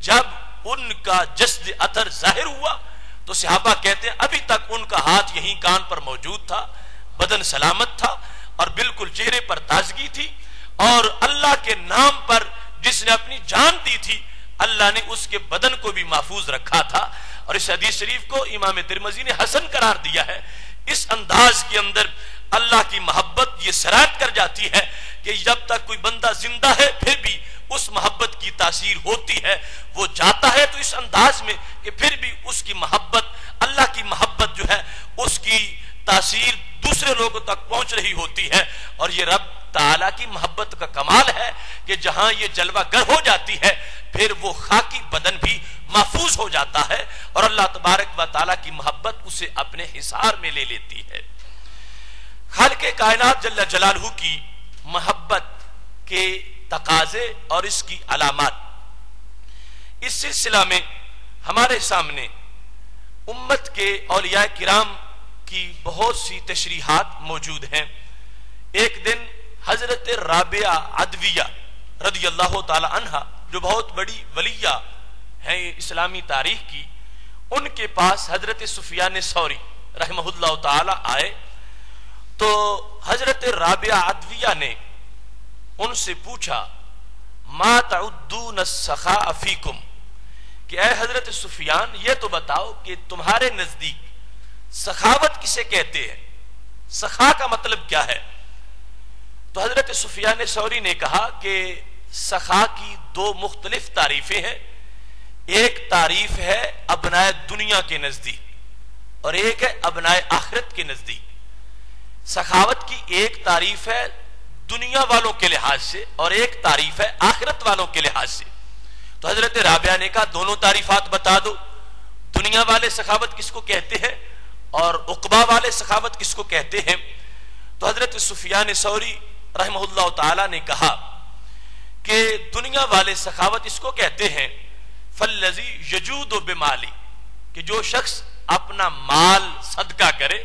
جب ان کا جسد اثر ظاہر ہوا تو صحابہ کہتے ہیں ابھی تک ان کا ہاتھ یہیں کان پر موجود تھا, بدن سلامت تھا اور بالکل چہرے پر تازگی تھی, اور اللہ کے نام پر جس نے اپنی جان دی تھی اللہ نے اس کے بدن کو بھی محفوظ رکھا تھا. اور اس حدیث شریف کو امام ترمذی نے حسن قرار دیا ہے. اس انداز کے اندر اللہ کی محبت یہ سرایت کر جاتی ہے کہ جب تک کوئی بندہ زندہ ہے پھر بھی اس محبت کی تاثیر ہوتی ہے, وہ جاتا ہے تو اس انداز میں کہ پھر بھی اس کی محبت, اللہ کی محبت جو ہے اس کی تاثیر دوسرے لوگوں تک پہنچ رہی ہوتی ہے. اور یہ رب تعالیٰ کی محبت کا کمال ہے کہ جہاں یہ جلوہ گر ہو جاتی ہے پھر وہ خاکی بدن بھی محفوظ ہو جاتا ہے اور اللہ تبارک و تعالیٰ کی محبت اسے اپنے حصار میں لے لیتی ہے. خالق کائنات جل جلالہ کی محبت کے تقاضے اور اس کی علامات, اس سلسلہ میں ہمارے سامنے امت کے اولیاء کرام کی بہت سی تشریحات موجود ہیں. ایک دن حضرت رابعہ عدویہ رضی اللہ تعالی عنہ جو بہت بڑی ولیہ ہیں اسلامی تاریخ کی, ان کے پاس حضرت سفیان ثوری رحمہ اللہ تعالی آئے تو حضرت رابعہ عدویہ نے ان سے پوچھا ما تعدون السخاء فیکم, کہ اے حضرت سفیان یہ تو بتاؤ کہ تمہارے نزدیک سخاوت کسے کہتے ہیں, سخا کا مطلب کیا ہے؟ تو حضرت سفیان ثوری نے کہا کہ سخا کی دو مختلف تعریفیں ہیں. ایک تعریف ہے ابنائے دنیا کے نزدیک اور ایک ہے ابنائے آخرت کے نزدیک. سخاوت کی ایک تعریف ہے دنیا والوں کے لحاظ سے اور ایک تعریف ہے آخرت والوں کے لحاظ سے. تو حضرت رابعہ نے کہا دونوں تعریفات بتا دو, دنیا والے سخاوت کس کو کہتے ہیں اور عقبہ والے سخاوت کس کو کہتے ہیں. تو حضرت سفیان ثوری رحمہ اللہ تعالی نے کہا کہ دنیا والے سخاوت اس کو کہتے ہیں فالذی یجود بمالی, کہ جو شخص اپنا مال صدقہ کرے,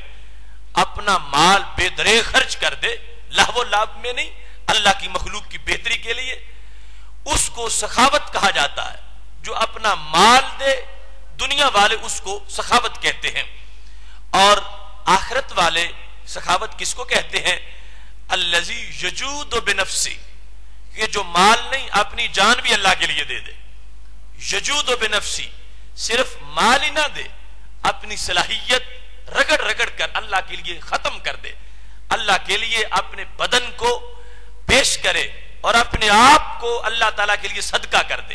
اپنا مال بے درے خرچ کر دے, لہو لعب میں نہیں, اللہ کی مخلوق کی بہتری کے لیے, اس کو سخاوت کہا جاتا ہے. جو اپنا مال دے دنیا والے اس کو سخاوت کہتے ہیں. اور آخرت والے سخاوت کس کو کہتے ہیں؟ الذی یجود بنفسی, کہ جو مال نہیں اپنی جان بھی اللہ کے لیے دے دے. یجود بنفسی، صرف مال ہی نہ دے، اپنی صلاحیت رگڑ رگڑ کر اللہ کے لیے ختم کر دے، اللہ کے لیے اپنے بدن کو پیش کرے اور اپنے آپ کو اللہ تعالیٰ کے لیے صدقہ کر دے،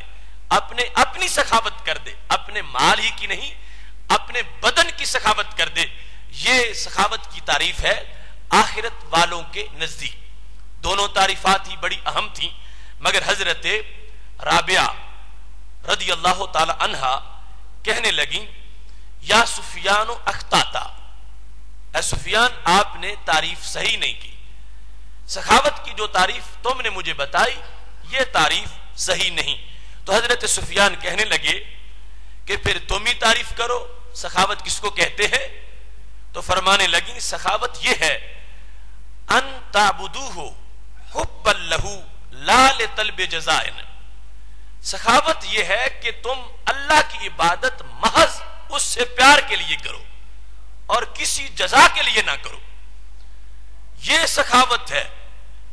اپنی سخاوت کر دے، اپنے مال ہی کی نہیں اپنے بدن کی سخاوت کر دے. یہ سخاوت کی تعریف ہے آخرت والوں کے نزدیک. دونوں تعریفات ہی بڑی اہم تھیں، مگر حضرت رابعہ رضی اللہ تعالی عنہا کہنے لگیں یا سفیان اخطاتا، اے سفیان آپ نے تعریف صحیح نہیں کی، سخاوت کی جو تعریف تم نے مجھے بتائی یہ تعریف صحیح نہیں. تو حضرت سفیان کہنے لگے کہ پھر تم ہی تعریف کرو، سخاوت کس کو کہتے ہیں؟ تو فرمانے لگیں سخاوت یہ ہے ان تعبدوہ حبا لہ لا لطلب جزائن. سخاوت یہ ہے کہ تم اللہ کی عبادت محض اس سے پیار کے لیے کرو اور کسی جزا کے لیے نہ کرو. یہ سخاوت ہے.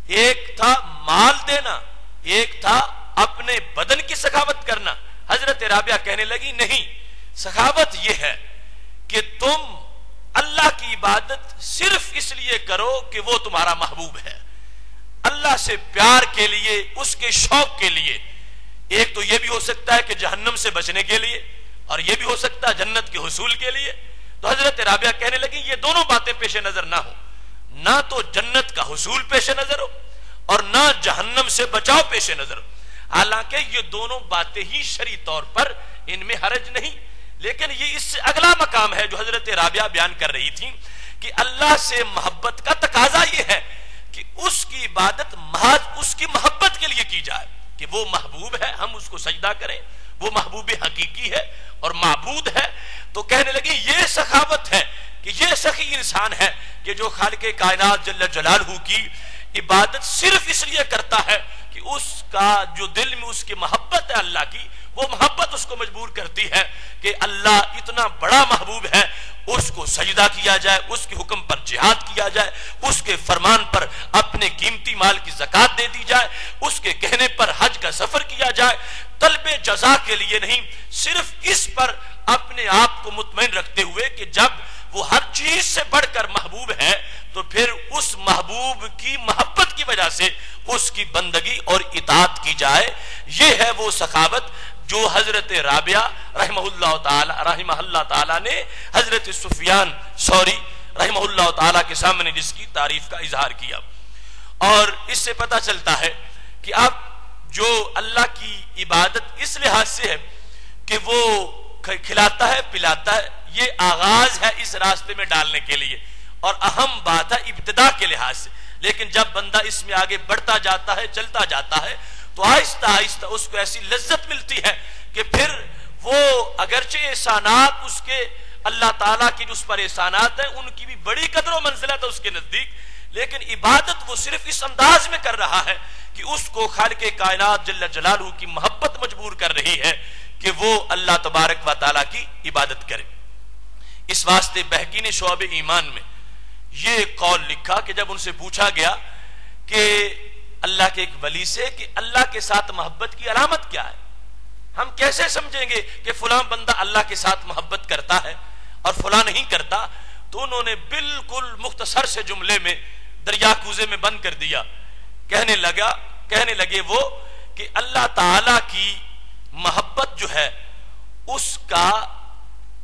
ایک تھا مال دینا، ایک تھا اپنے بدن کی سخاوت کرنا. حضرت رابعہ کہنے لگی نہیں، سخاوت یہ ہے کہ تم اللہ کی عبادت صرف اس لیے کرو کہ وہ تمہارا محبوب ہے، اللہ سے پیار کے لیے، اس کے شوق کے لیے. ایک تو یہ بھی ہو سکتا ہے کہ جہنم سے بچنے کے لیے، اور یہ بھی ہو سکتا ہے جنت کے حصول کے لیے. تو حضرت رابعہ کہنے لگی یہ دونوں باتیں پیش نظر نہ ہو، نہ تو جنت کا حصول پیش نظر ہو اور نہ جہنم سے بچاؤ پیش نظر ہو. حالانکہ یہ دونوں باتیں ہی شرعی طور پر ان میں حرج نہیں، لیکن یہ اس سے اگلا مقام ہے جو حضرت رابعہ بیان کر رہی تھی کہ اللہ سے محبت کا تقاضا یہ ہے کہ اس کی عبادت محض اس کی محبت کے لیے کی جائے، کہ وہ محبوب ہے ہم اس کو سجدہ کریں، وہ محبوب حقیقی ہے اور معبود ہے. تو کہنے لگی یہ سخاوت ہے کہ یہ سخی انسان ہے کہ جو خالق کائنات جل جلالہ کی عبادت صرف اس لیے کرتا ہے کہ اس کا جو دل میں اس کی محبت ہے اللہ کی، وہ محبت اس کو مجبور کرتی ہے کہ اللہ اتنا بڑا محبوب ہے، اس کو سجدہ کیا جائے، اس کے حکم پر جہاد کیا جائے، اس کے فرمان پر اپنے قیمتی مال کی زکات دے دی جائے، اس کے کہنے پر حج کا سفر کیا جائے، طلب جزا کے لیے نہیں، صرف اس پر اپنے آپ کو مطمئن رکھتے ہوئے کہ جب وہ ہر چیز سے بڑھ کر محبوب ہے تو پھر اس محبوب کی محبت کی وجہ سے اس کی بندگی اور اطاعت کی جائے. یہ ہے وہ سخاوت جو حضرت رابعہ رحمہ اللہ تعالی نے حضرت سفیان ثوری رحمہ اللہ تعالی کے سامنے جس کی تعریف کا اظہار کیا. اور اس سے پتہ چلتا ہے کہ اب جو اللہ کی عبادت اس لحاظ سے ہے کہ وہ کھلاتا ہے پلاتا ہے، یہ آغاز ہے اس راستے میں ڈالنے کے لیے اور اہم بات ہے ابتدا کے لحاظ سے. لیکن جب بندہ اس میں آگے بڑھتا جاتا ہے، چلتا جاتا ہے، تو آہستہ آہستہ اس کو ایسی لذت ملتی ہے کہ پھر وہ اگرچہ احسانات اس کے اللہ تعالیٰ کی جو اس پر احسانات ہیں ان کی بھی بڑی قدر و منزلت ہے اس کے نزدیک، لیکن عبادت وہ صرف اس انداز میں کر رہا ہے کہ اس کو خالق کائنات جل جلالہ کی محبت مجبور کر رہی ہے کہ وہ اللہ تبارک و تعالیٰ کی عبادت کرے. اس واسطے بہقی نے شعب ایمان میں یہ قول لکھا کہ جب ان سے پوچھا گیا کہ اللہ کے ایک ولی سے کہ اللہ کے ساتھ محبت کی علامت کیا ہے، ہم کیسے سمجھیں گے کہ فلاں بندہ اللہ کے ساتھ محبت کرتا ہے اور فلاں نہیں کرتا، تو انہوں نے بالکل مختصر سے جملے میں دریا کوزے میں بند کر دیا. کہنے لگے وہ کہ اللہ تعالی کی محبت جو ہے اس کا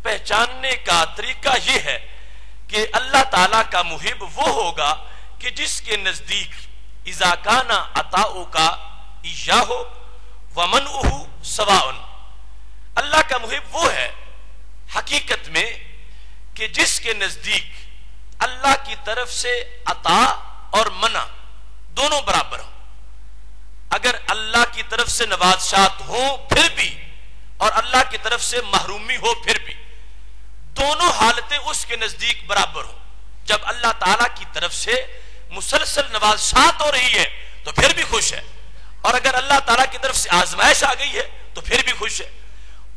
پہچاننے کا طریقہ یہ ہے کہ اللہ تعالیٰ کا محب وہ ہوگا کہ جس کے نزدیک اذا کان عطاؤ کا ایاہ ومنعہ سواء. اللہ کا محب وہ ہے حقیقت میں کہ جس کے نزدیک اللہ کی طرف سے عطا اور منع دونوں برابر ہوں. اگر اللہ کی طرف سے نوازشات ہوں پھر بھی اور اللہ کی طرف سے محرومی ہو پھر بھی، دونوں حالتیں اس کے نزدیک برابر ہوں. جب اللہ تعالیٰ کی طرف سے مسلسل نوازشات ہو رہی ہے تو پھر بھی خوش ہے، اور اگر اللہ تعالیٰ کی طرف سے آزمائش آ گئی ہے تو پھر بھی خوش ہے.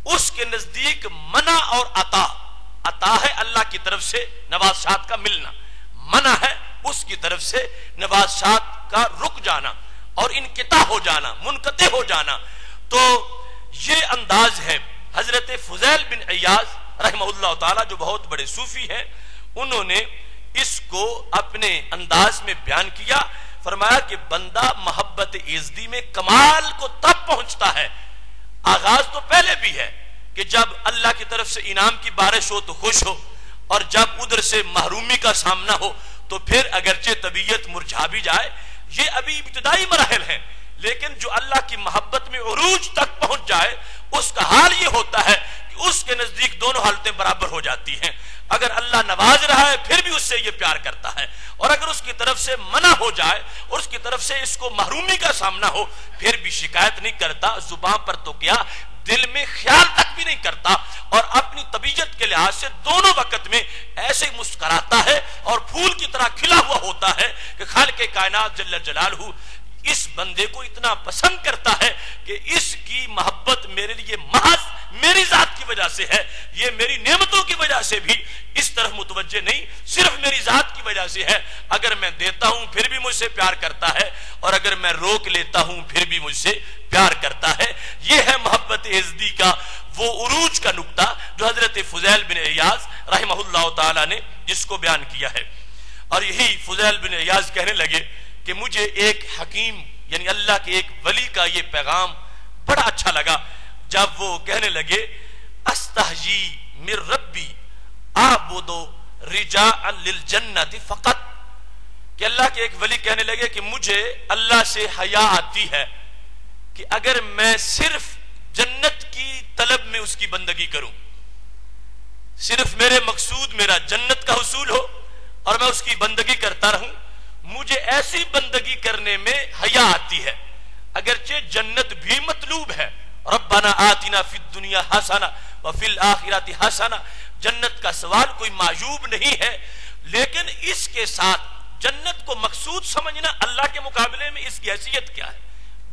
اس کے نزدیک منع اور عطا ہے اللہ کی طرف سے نوازشات کا ملنا، منع ہے اس کی طرف سے نوازشات کا رک جانا اور انقطاع ہو جانا، منقطع ہو جانا. تو یہ انداز انداز ہے حضرت فضیل بن عیاض رحمہ اللہ تعالی جو بہت بڑے صوفی ہیں، انہوں نے اس کو اپنے انداز میں بیان کیا. فرمایا کہ بندہ محبت ایزدی میں کمال کو تب پہنچتا ہے، آغاز تو پہلے بھی ہے کہ جب اللہ کی طرف سے انعام کی بارش ہو تو خوش ہو، اور جب ادھر سے محرومی کا سامنا ہو تو پھر اگرچہ طبیعت مرجھا بھی جائے. یہ ابھی ابتدائی مراحل ہیں، لیکن جو اللہ کی محبت میں عروج تک پہنچ جائے اس کا حال یہ ہوتا ہے کہ اس کے نزدیک دونوں حالتیں برابر ہو جاتی ہیں. اگر اللہ نواز رہا ہے پھر بھی اس سے یہ پیار کرتا ہے، اور اگر اس کی طرف سے منع ہو جائے اور اس کی طرف سے اس کو محرومی کا سامنا ہو پھر بھی شکایت نہیں کرتا، زبان پر تو کیا دل میں خیال تک بھی نہیں کرتا، اور اپنی طبیعت کے لحاظ سے دونوں وقت میں ایسے مسکراتا ہے اور پھول کی طرح کھلا ہوا ہوتا ہے کہ خالق کائنات جل جلالہ اس بندے کو اتنا پسند کرتا ہے کہ اس کی محبت میرے لیے محض میری ذات کی وجہ سے ہے، یہ میری نعمتوں کی وجہ سے بھی اس طرف متوجہ نہیں، صرف میری ذات کی وجہ سے ہے. اگر میں دیتا ہوں پھر بھی مجھ سے پیار کرتا ہے، اور اگر میں روک لیتا ہوں پھر بھی مجھ سے پیار کرتا ہے. یہ ہے محبت ایزدی کا وہ عروج کا نقطہ جو حضرت فضیل بن عیاض رحمہ اللہ تعالی نے جس کو بیان کیا ہے. اور یہی فضیل بن عیاض کہنے لگے کہ مجھے ایک حکیم یعنی اللہ کے ایک ولی کا یہ پیغام بڑا اچھا لگا جب وہ کہنے لگے استحجی من ربی اعبد رجاء للجنت فقط، کہ اللہ کے ایک ولی کہنے لگے کہ مجھے اللہ سے حیا آتی ہے کہ اگر میں صرف جنت کی طلب میں اس کی بندگی کروں، صرف میرے مقصود میرا جنت کا حصول ہو اور میں اس کی بندگی کرتا رہوں، مجھے ایسی بندگی کرنے میں حیا آتی ہے. اگرچہ جنت بھی مطلوب ہے، ربنا آتنا فی الدنیا حسنہ وفی الآخرۃ حسنہ، جنت کا سوال کوئی معیوب نہیں ہے، لیکن اس کے ساتھ جنت کو مقصود سمجھنا اللہ کے مقابلے میں اس کی حیثیت کیا ہے؟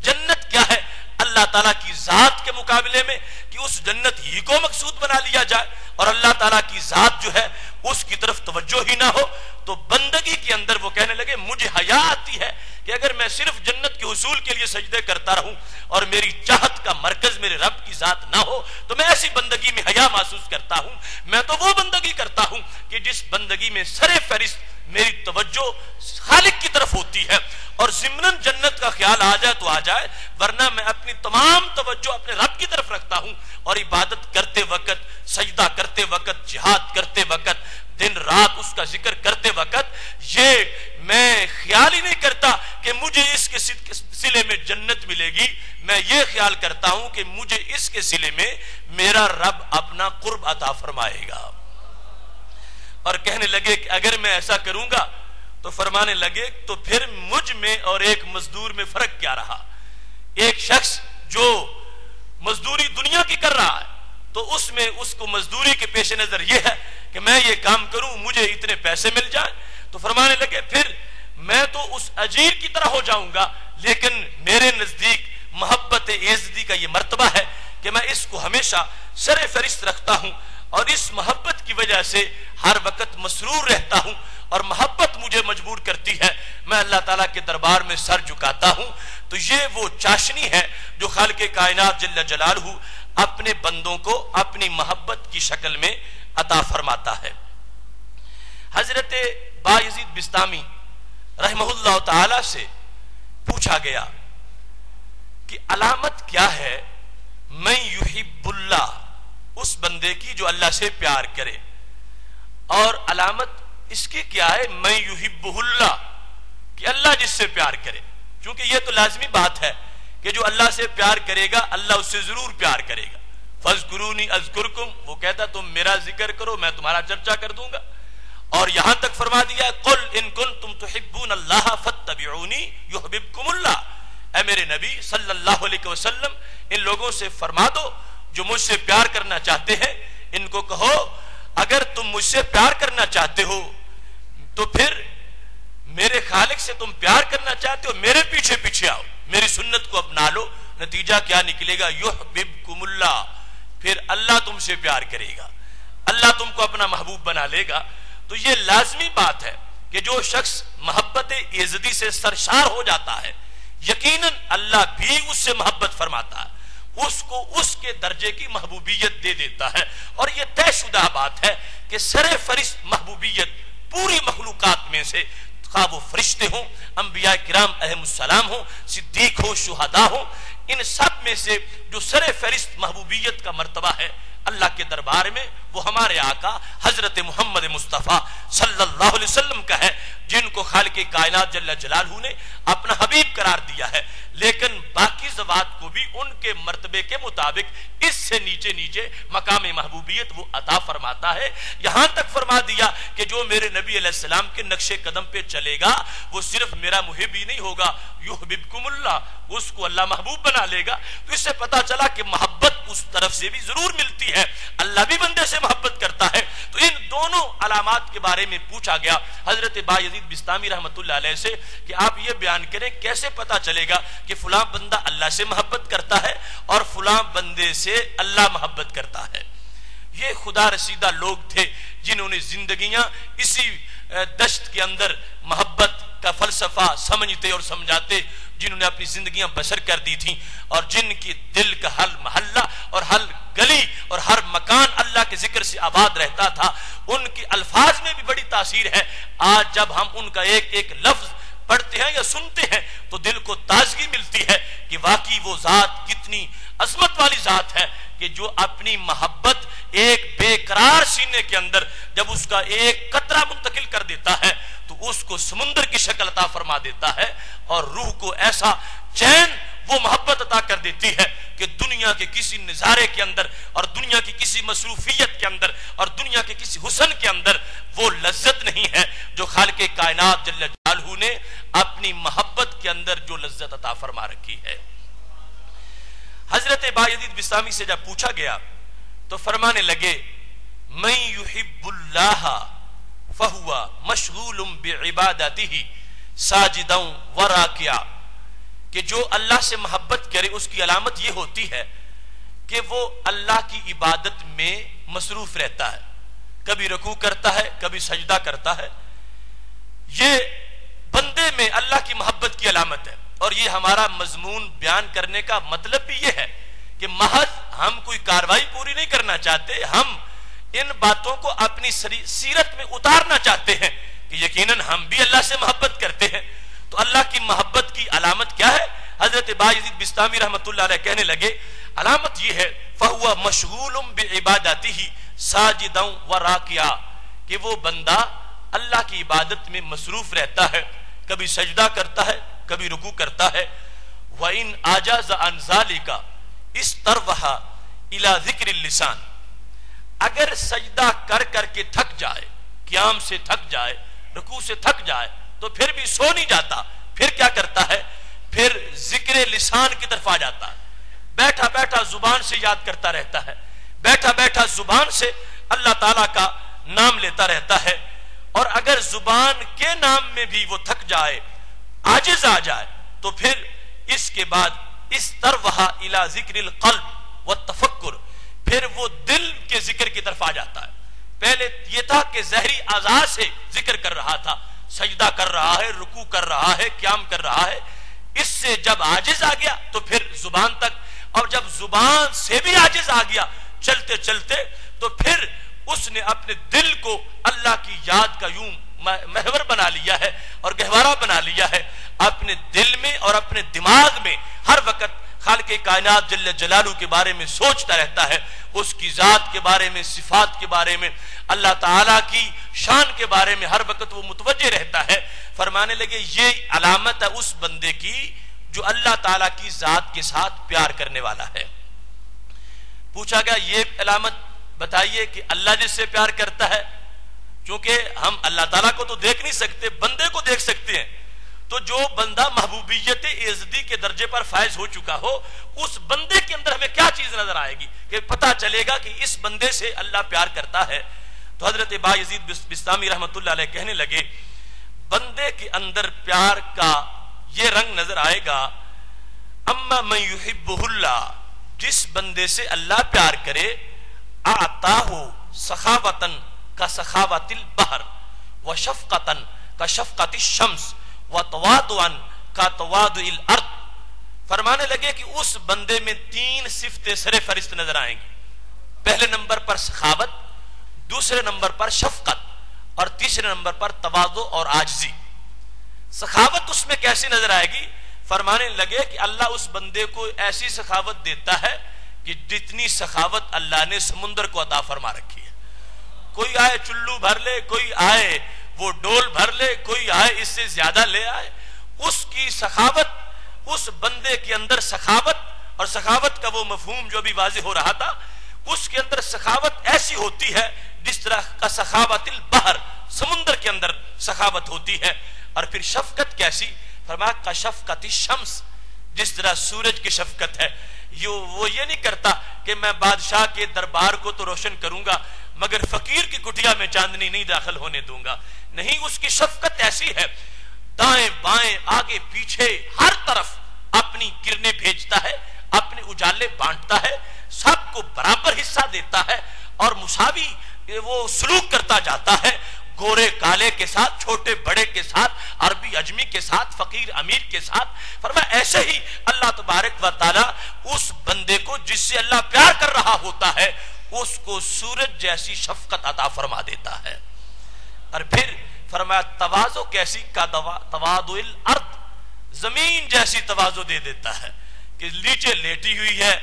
جنت کیا ہے اللہ تعالیٰ کی ذات کے مقابلے میں کہ اس جنت ہی کو مقصود بنا لیا جائے اور اللہ تعالیٰ کی ذات جو ہے اس کی طرف توجہ ہی نہ ہو. تو بندگی کے اندر وہ کہنے لگے مجھے حیا آتی ہے کہ اگر میں صرف جنت کے حصول کے لیے سجدے کرتا رہوں اور میری چاہت کا مرکز میرے رب کی ذات نہ ہو تو میں ایسی بندگی میں حیا محسوس کرتا ہوں. میں تو وہ بندگی کرتا ہوں کہ جس بندگی میں سر فہرست میری توجہ خالق کی طرف ہوتی ہے، اور ضمناً جنت کا خیال آ جائے تو آ جائے، ورنہ میں اپنی تمام توجہ اپنے رب کی طرف رکھتا ہوں. اور عبادت کرتے وقت، سجدہ کرتے وقت، جہاد کرتے وقت، دن رات اس کا ذکر کرتے وقت یہ میں خیال ہی نہیں کرتا کہ مجھے اس کے سلے میں جنت ملے گی، میں یہ خیال کرتا ہوں کہ مجھے اس کے سلے میں میرا رب اپنا قرب عطا فرمائے گا. اور کہنے لگے کہ اگر میں ایسا کروں گا تو فرمانے لگے تو پھر مجھ میں اور ایک مزدور میں فرق کیا رہا؟ ایک شخص جو مزدوری دنیا کی کر رہا ہے تو اس میں اس کو مزدوری کے پیش نظر یہ ہے کہ میں یہ کام کروں مجھے اتنے پیسے مل جائیں، تو فرمانے لگے پھر میں تو اس اجیر کی طرح ہو جاؤں گا، لیکن میرے نزدیک محبت ایزدی کا یہ مرتبہ ہے کہ میں اس کو ہمیشہ سر فہرست رکھتا ہوں اور اس محبت کی وجہ سے ہر وقت مسرور رہتا ہوں، اور محبت مجھے مجبور کرتی ہے میں اللہ تعالیٰ کے دربار میں سر جھکاتا ہوں. تو یہ وہ چاشنی ہے جو خالق کائنات جل جلالہ اپنے بندوں کو اپنی محبت کی شکل میں عطا فرماتا ہے. حضرت بایزید بستامی رحمہ اللہ تعالی سے پوچھا گیا کہ علامت کیا ہے من یحب اللہ، اس بندے کی جو اللہ سے پیار کرے، اور علامت اس کی کیا ہے من یحبہ اللہ، کہ اللہ جس سے پیار کرے. چونکہ یہ تو لازمی بات ہے کہ جو اللہ سے پیار کرے گا اللہ اس سے ضرور پیار کرے گا. فاذکرونی اذکرکم، وہ کہتا تم میرا ذکر کرو میں تمہارا چرچا کر دوں گا. اور یہاں تک فرما دیا قل ان کنتم تحبون اللہ فاتبعونی یحببکم اللہ، اے میرے نبی صلی اللہ علیہ وسلم ان لوگوں سے فرما دو جو مجھ سے پیار کرنا چاہتے ہیں، ان کو کہو اگر تم مجھ سے پیار کرنا چاہتے ہو تو پھر میرے خالق سے تم پیار کرنا چاہتے ہو میرے پیچھے پیچھے آؤ، میری سنت کو اپنا لو. نتیجہ کیا نکلے گا؟ یحببکم اللہ، پھر اللہ تم سے پیار کرے گا، اللہ تم کو اپنا محبوب بنا لے گا. تو یہ لازمی بات ہے کہ جو شخص محبت ایزدی سے سرشار ہو جاتا ہے یقیناً اللہ بھی اس سے محبت فرماتا ہے، اس کو اس کے درجے کی محبوبیت دے دیتا ہے. اور یہ طے شدہ بات ہے کہ سر فہرست محبوبیت پوری مخلوقات میں سے، خواہ وہ فرشتے ہوں، انبیاء کرام علیہم السلام ہوں، صدیق ہوں، شہداء ہوں، ان سب میں سے جو سر فہرست محبوبیت کا مرتبہ ہے اللہ کے دربار میں، وہ ہمارے آقا حضرت محمد مصطفیٰ صلی اللہ علیہ وسلم کا ہے، جن کو خالق کائنات جل جلالہ نے اپنا حبیب قرار دیا ہے. لیکن باقی ذوات کو بھی ان کے مرتبے کے مطابق اس سے نیچے نیچے مقام محبوبیت وہ عطا فرماتا ہے. یہاں تک فرما دیا کہ جو میرے نبی علیہ السلام کے نقش قدم پہ چلے گا وہ صرف میرا محب ہی نہیں ہوگا، یحببکم اللہ، اس کو اللہ محبوب بنا لے گا. تو اس سے پتا چلا کہ محبت اس طرف سے بھی ضرور ملتی ہے، اللہ بھی بندے سے محبت کرتا ہے. تو ان دونوں علامات کے بارے میں پوچھا گیا حضرت بایزید بسطامی رحمۃ اللہ علیہ سے کہ آپ یہ بیان کریں کیسے پتا چلے گا کہ فلاں بندہ اللہ سے محبت کرتا ہے اور فلاں بندے سے اللہ محبت کرتا ہے. یہ خدا رسیدہ لوگ تھے جنہوں نے زندگیاں اسی دشت کے اندر محبت کا فلسفہ سمجھتے اور سمجھاتے، جنہوں نے اپنی زندگیاں بسر کر دی تھیں، اور جن کی دل کا ہر محلہ اور ہر گلی اور ہر مکان اللہ کے ذکر سے آباد رہتا تھا. ان کے الفاظ میں بھی بڑی تاثیر ہے. آج جب ہم ان کا ایک ایک لفظ پڑھتے ہیں یا سنتے ہیں تو دل کو تازگی ملتی ہے کہ واقعی وہ ذات کتنی عظمت والی ذات ہے کہ جو اپنی محبت ایک بے قرار سینے کے اندر جب اس کا ایک قطرہ منتقل کر دیتا ہے تو اس کو سمندر کی شکل عطا فرما دیتا ہے، اور روح کو ایسا چین وہ محبت عطا کر دیتی ہے کہ دنیا کے کسی نظارے کے اندر اور دنیا کی کسی مصروفیت کے اندر اور دنیا کے کسی حسن کے اندر وہ لذت نہیں ہے جو خالق کائنات جل جلالہ نے اپنی محبت کے اندر جو لذت عطا فرما رکھی ہے. حضرت بایزید بسطامی سے جب پوچھا گیا تو فرمانے لگے من یحب اللہ فہو مشغول بعبادتہ ساجدا وراکعا، کہ جو اللہ سے محبت کرے اس کی علامت یہ ہوتی ہے کہ وہ اللہ کی عبادت میں مصروف رہتا ہے، کبھی رکوع کرتا ہے کبھی سجدہ کرتا ہے. یہ بندے میں اللہ کی محبت کی علامت ہے. اور یہ ہمارا مضمون بیان کرنے کا مطلب بھی یہ ہے کہ محض ہم کوئی کاروائی پوری نہیں کرنا چاہتے، ہم ان باتوں کو اپنی سیرت میں اتارنا چاہتے ہیں کہ یقیناً ہم بھی اللہ سے محبت کرتے ہیں. تو اللہ کی محبت کی علامت کیا ہے؟ حضرت بایزید بسطامی رحمۃ اللہ علیہ کہنے لگے علامت یہ ہے فہو مشغول بعبادتہ ساجدا وراکعا، کہ وہ بندہ اللہ کی عبادت میں مصروف رہتا ہے، کبھی سجدہ کرتا ہے کبھی رکوع کرتا ہے. وَإِنْ عَجَزَ عَنْ ذَلِكَ اسْتَرْوَحَ إِلَى ذِكْرِ اللِّسَانِ، اگر سجدہ کر کر کے تھک جائے، قیام سے تھک جائے، رکوع سے تھک جائے تو پھر بھی سو نہیں جاتا، پھر کیا کرتا ہے؟ پھر ذکر لسان کی طرف آ جاتا ہے. بیٹھا بیٹھا زبان سے یاد کرتا رہتا ہے، بیٹھا بیٹھا زبان سے اللہ تعالیٰ کا نام لیتا رہتا ہے. اور اگر زبان کے نام میں بھی وہ تھک جائے، عاجز آ جائے، تو پھر اس کے بعد استروح الی ذکر القلب والتفکر، پھر وہ دل کے ذکر کی طرف آ جاتا ہے. پہلے یہ تھا کہ ظاہری اعضاء سے ذکر کر رہا تھا، سجدہ کر رہا ہے، رکوع کر رہا ہے، قیام کر رہا ہے. اس سے جب عاجز آ گیا تو پھر زبان تک، اور جب زبان سے بھی عاجز آ گیا چلتے چلتے تو پھر اس نے اپنے دل کو اللہ کی یاد کا یوں محور بنا لیا ہے اور گہوارہ بنا لیا ہے. اپنے دل میں اور اپنے دماغ میں ہر وقت خالق کائنات جل جلالہ کے بارے میں سوچتا رہتا ہے، اس کی ذات کے بارے میں، صفات کے بارے میں، اللہ تعالیٰ کی شان کے بارے میں ہر وقت وہ متوجہ رہتا ہے. فرمانے لگے یہ علامت ہے اس بندے کی جو اللہ تعالیٰ کی ذات کے ساتھ پیار کرنے والا ہے. پوچھا گیا یہ علامت بتائیے کہ اللہ جس سے پیار کرتا ہے، چونکہ ہم اللہ تعالیٰ کو تو دیکھ نہیں سکتے، بندے کو دیکھ سکتے ہیں. تو جو بندہ محبوبیت عزتی کے درجے پر فائز ہو چکا ہو، اس بندے کے اندر ہمیں کیا چیز نظر آئے گی کہ پتہ چلے گا کہ اس بندے سے اللہ پیار کرتا ہے. تو حضرت بایزید بسطامی رحمۃ اللہ علیہ کہنے لگے بندے کے اندر پیار کا یہ رنگ نظر آئے گا، اما من یحبہ اللہ، جس بندے سے اللہ پیار کرے، اعطاہ سخاوتن کا سخاوت البحر، وشفقتن کا شفقت الشمس، وتواضعا کا تواضع الارض. فرمانے لگے کہ اس بندے میں 3 صفتیں سر فہرست نظر آئیں گی. پہلے نمبر پر سخاوت، دوسرے نمبر پر شفقت، اور تیسرے نمبر پر تواضع اور عاجزی. سخاوت اس میں کیسی نظر آئے گی؟ فرمانے لگے کہ اللہ اس بندے کو ایسی سخاوت دیتا ہے کہ جتنی سخاوت اللہ نے سمندر کو عطا فرما رکھی ہے. کوئی آئے چلو بھر لے، کوئی آئے وہ ڈول بھر لے، کوئی آئے اس سے زیادہ لے آئے، اس کی سخاوت، اس بندے کے اندر سخاوت، اور سخاوت کا وہ مفہوم جو بھی واضح ہو رہا تھا، اس کے اندر سخاوت ایسی ہوتی ہے جس طرح کا سخاوت البحر، سمندر کے اندر سخاوت ہوتی ہے. اور پھر شفقت کیسی؟ فرمایا کا شفقت الشمس، جس طرح سورج کی شفقت ہے. وہ یہ نہیں کرتا کہ میں بادشاہ کے دربار کو تو روشن کروں گا مگر فقیر کی کٹیا میں چاندنی نہیں داخل ہونے دوں گا. نہیں، اس کی شفقت ایسی ہے، دائیں بائیں آگے پیچھے ہر طرف اپنی کرنیں بھیجتا ہے، اپنے اجالے بانٹتا ہے، سب کو برابر حصہ دیتا ہے اور مساوی وہ سلوک کرتا جاتا ہے، گورے کالے کے ساتھ، چھوٹے بڑے کے ساتھ، عربی اجمی کے ساتھ، فقیر امیر کے ساتھ. فرمایا ایسے ہی اللہ تبارک و تعالی اس بندے کو جس سے اللہ پیار کر رہا ہوتا ہے اس کو سورج جیسی شفقت عطا فرما دیتا ہے. اور پھر فرمایا تواضع کیسی؟ کا تواضع الارض، زمین جیسی تواضع دے دیتا ہے کہ نیچے لیٹی ہوئی ہے،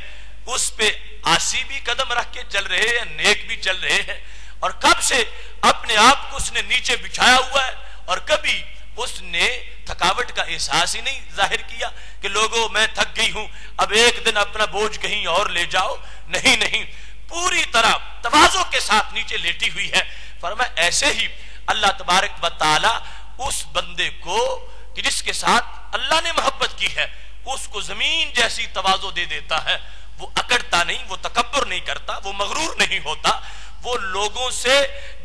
اس پہ آسی بھی قدم رکھ کے چل رہے ہیں، نیک بھی چل رہے ہیں، اور کب سے اپنے آپ کو اس نے نیچے بچھایا ہوا ہے اور کبھی اس نے تھکاوٹ کا احساس ہی نہیں ظاہر کیا کہ لوگوں میں تھک گئی ہوں، اب ایک دن اپنا بوجھ کہیں اور لے جاؤ. نہیں نہیں، پوری طرح تواضع کے ساتھ نیچے لیٹی ہوئی ہے. فرمایا ایسے ہی اللہ تبارک و تعالی اس بندے کو کہ جس کے ساتھ اللہ نے محبت کی ہے اس کو زمین جیسی تواضع دے دیتا ہے. وہ اکڑتا نہیں، وہ تکبر نہیں کرتا، وہ مغرور نہیں ہوتا. وہ لوگوں سے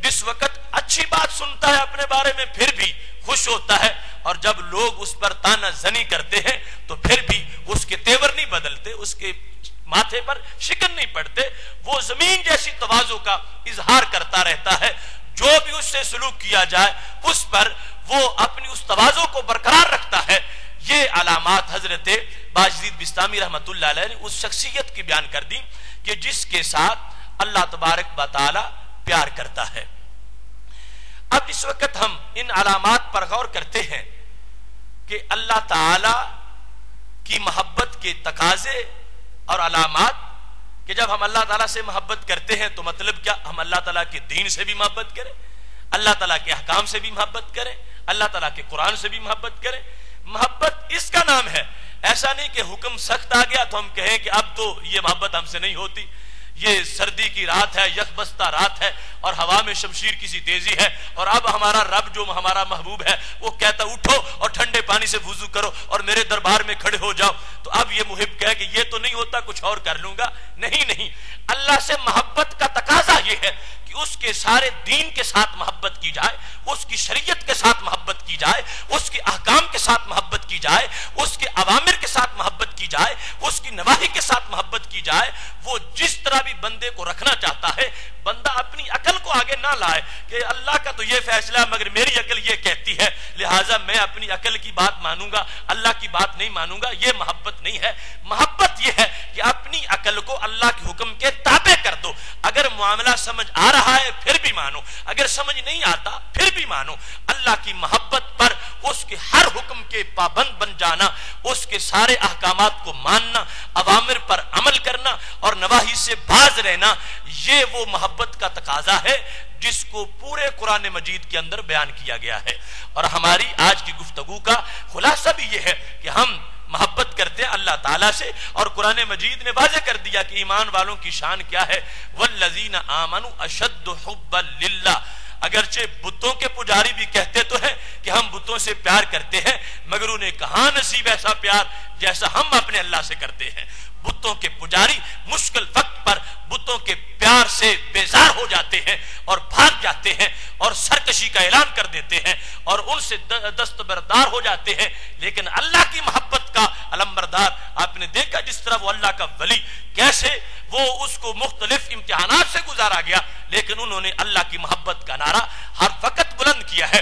جس وقت اچھی بات سنتا ہے اپنے بارے میں پھر بھی خوش ہوتا ہے، اور جب لوگ اس پر تانا زنی کرتے ہیں تو پھر بھی اس کے تیور نہیں بدلتے، اس کے ماتھے پر شکن نہیں پڑتے. وہ زمین جیسی تواضع کا اظہار کرتا رہتا ہے. جو بھی اس سے سلوک کیا جائے اس پر وہ اپنی اس تواضع کو برقرار رکھتا ہے. یہ علامات حضرت باجدید بسطامی رحمت اللہ علیہ نے اس شخصیت کی بیان کر دی کہ جس کے ساتھ اللہ تبارک و تعالی پیار کرتا ہے. اب اس وقت ہم ان علامات پر غور کرتے ہیں کہ اللہ تعالی کی محبت کے تقاضے اور علامات، کہ جب ہم اللہ تعالیٰ سے محبت کرتے ہیں تو مطلب کیا؟ ہم اللہ تعالیٰ کے دین سے بھی محبت کریں، اللہ تعالیٰ کے احکام سے بھی محبت کریں، اللہ تعالیٰ کے قرآن سے بھی محبت کریں. محبت اس کا نام ہے. ایسا نہیں کہ حکم سخت آ گیا تو ہم کہیں کہ اب تو یہ محبت ہم سے نہیں ہوتی. یہ سردی کی رات ہے، یخ بستہ رات ہے، اور ہوا میں شمشیر کی سی تیزی ہے، اور اب ہمارا رب جو ہمارا محبوب ہے وہ کہتا اٹھو اور ٹھنڈے پانی سے وضو کرو اور میرے دربار میں کھڑے ہو جاؤ. تو اب یہ محب کہے کہ یہ تو نہیں ہوتا، کچھ اور کر لوں گا. نہیں نہیں، اللہ سے محبت کا تقاضا یہ ہے کہ اس کے سارے دین کے ساتھ محبت کی جائے، اس کی شریعت کے ساتھ محبت کی جائے، اس کے احکام کے ساتھ محبت کی جائے، اس کے اوامر کے ساتھ محبت کی جائے، اس کی نواہی کے ساتھ محبت کی جائے. وہ جس طرح بھی بندے کو رکھنا چاہتا ہے، بندہ اپنی عقل کو آگے نہ لائے کہ اللہ کا تو یہ فیصلہ مگر میری عقل یہ کہتی ہے لہٰذا میں اپنی عقل کی بات مانوں گا، اللہ کی بات نہیں مانوں گا. یہ محبت نہیں ہے. محبت یہ ہے کہ اپنی عقل کو اللہ کے حکم کے تابع کر دو. اگر معاملہ سمجھ آ رہا ہے پھر بھی مانو، اگر سمجھ نہیں آتا پھر بھی مانو. اللہ کی محبت پر اس کے ہر حکم کے پابند بن جانا، اس کے سارے احکامات کو ماننا، اوامر پر عمل کرنا اور نواہی سے باز رہنا، یہ وہ محبت کا تقاضا ہے جس کو پورے قرآن مجید کے اندر بیان کیا گیا ہے. اور ہماری آج کی گفتگو کا خلاصہ بھی یہ ہے کہ ہم محبت کرتے ہیں اللہ تعالیٰ سے، اور قرآن مجید نے واضح کر دیا کہ ایمان والوں کی شان کیا ہے. والذین آمنوا اشد حبا للہ. اگرچہ بتوں کے پجاری بھی کہتے تو ہیں کہ ہم بتوں سے پیار کرتے ہیں، مگر انہیں کہاں نصیب ایسا پیار جیسا ہم اپنے اللہ سے کرتے ہیں. بتوں کے پجاری مشکل وقت پر بتوں کے پیار سے بیزار ہو جاتے ہیں اور بھاگ جاتے ہیں اور سرکشی کا اعلان کر دیتے ہیں اور ان سے دستبردار ہو جاتے ہیں. لیکن اللہ کی محبت کا علمبردار آپ نے دیکھا جس طرح وہ اللہ کا ولی کیسے وہ اس کو مختلف امتحانات سے گزارا گیا، لیکن انہوں نے اللہ کی محبت کا نعرہ ہر وقت بلند کیا ہے.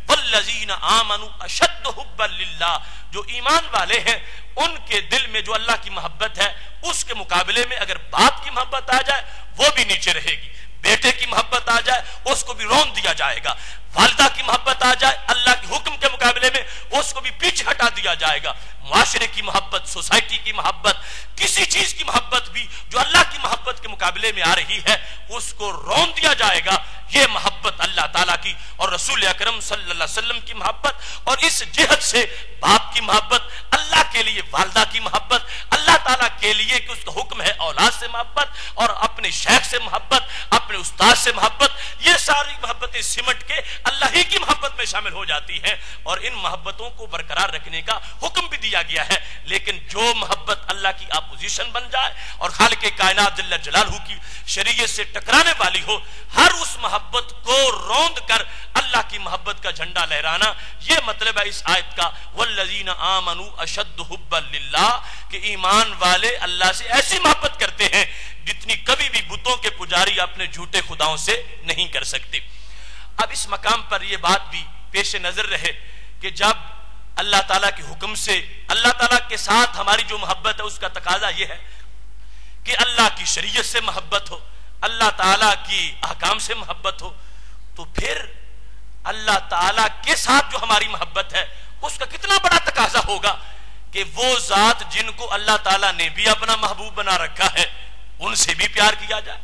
والذین آمنوا اشد حبا للہ، جو ایمان والے ہیں ان کے دل میں جو اللہ کی محبت ہے اس کے مقابلے میں اگر باپ کی محبت آ جائے وہ بھی نیچے رہے گی، بیٹے کی محبت آ جائے اس کو بھی رون دیا جائے گا، والدہ کی محبت آ جائے اللہ کے حکم کے مقابلے میں اس کو بھی پیچھے ہٹا دیا جائے گا، معاشرے کی محبت، سوسائٹی کی محبت، کسی چیز کی محبت بھی جو اللہ کی محبت کے مقابلے میں آ رہی ہے اس کو رون دیا جائے گا۔ یہ محبت اللہ تعالیٰ کی اور رسول اکرم صلی اللہ علیہ وسلم کی محبت، اور اس جہت سے باپ کی محبت، اللہ کے لیے والدہ کی محبت، اللہ تعالیٰ کے لیے کہ اس کا حکم ہے اولاد سے محبت، اور اپنے شیخ سے محبت، اپنے استاد سے محبت، یہ ساری محبتیں سمٹ کے اللہ ہی کی محبت میں شامل ہو جاتی ہیں، اور ان محبتوں کو برقرار رکھنے کا حکم بھی دیا گیا ہے۔ لیکن جو محبت اللہ کی اپوزیشن بن جائے اور خالق کائنات جل جلالہ کی شریعت سے ٹکرانے والی ہو، ہر اس محبت کو روند کر اللہ کی محبت کا جھنڈا لہرانا، یہ مطلب ہے اس آیت کا والذین آمنوا اشد حبا للہ، کہ ایمان والے اللہ سے ایسی محبت کرتے ہیں جتنی کبھی بھی بتوں کے پجاری اپنے جھوٹے خداؤں سے نہیں کر سکتے۔ اب اس مقام پر یہ بات بھی پیش نظر رہے کہ جب اللہ تعالیٰ کے حکم سے اللہ تعالیٰ کے ساتھ ہماری جو محبت ہے اس کا تقاضا یہ ہے کہ اللہ کی شریعت سے محبت ہو، اللہ تعالیٰ کی احکام سے محبت ہو، تو پھر اللہ تعالیٰ کے ساتھ جو ہماری محبت ہے اس کا کتنا بڑا تقاضا ہوگا کہ وہ ذات جن کو اللہ تعالیٰ نے بھی اپنا محبوب بنا رکھا ہے ان سے بھی پیار کیا جائے۔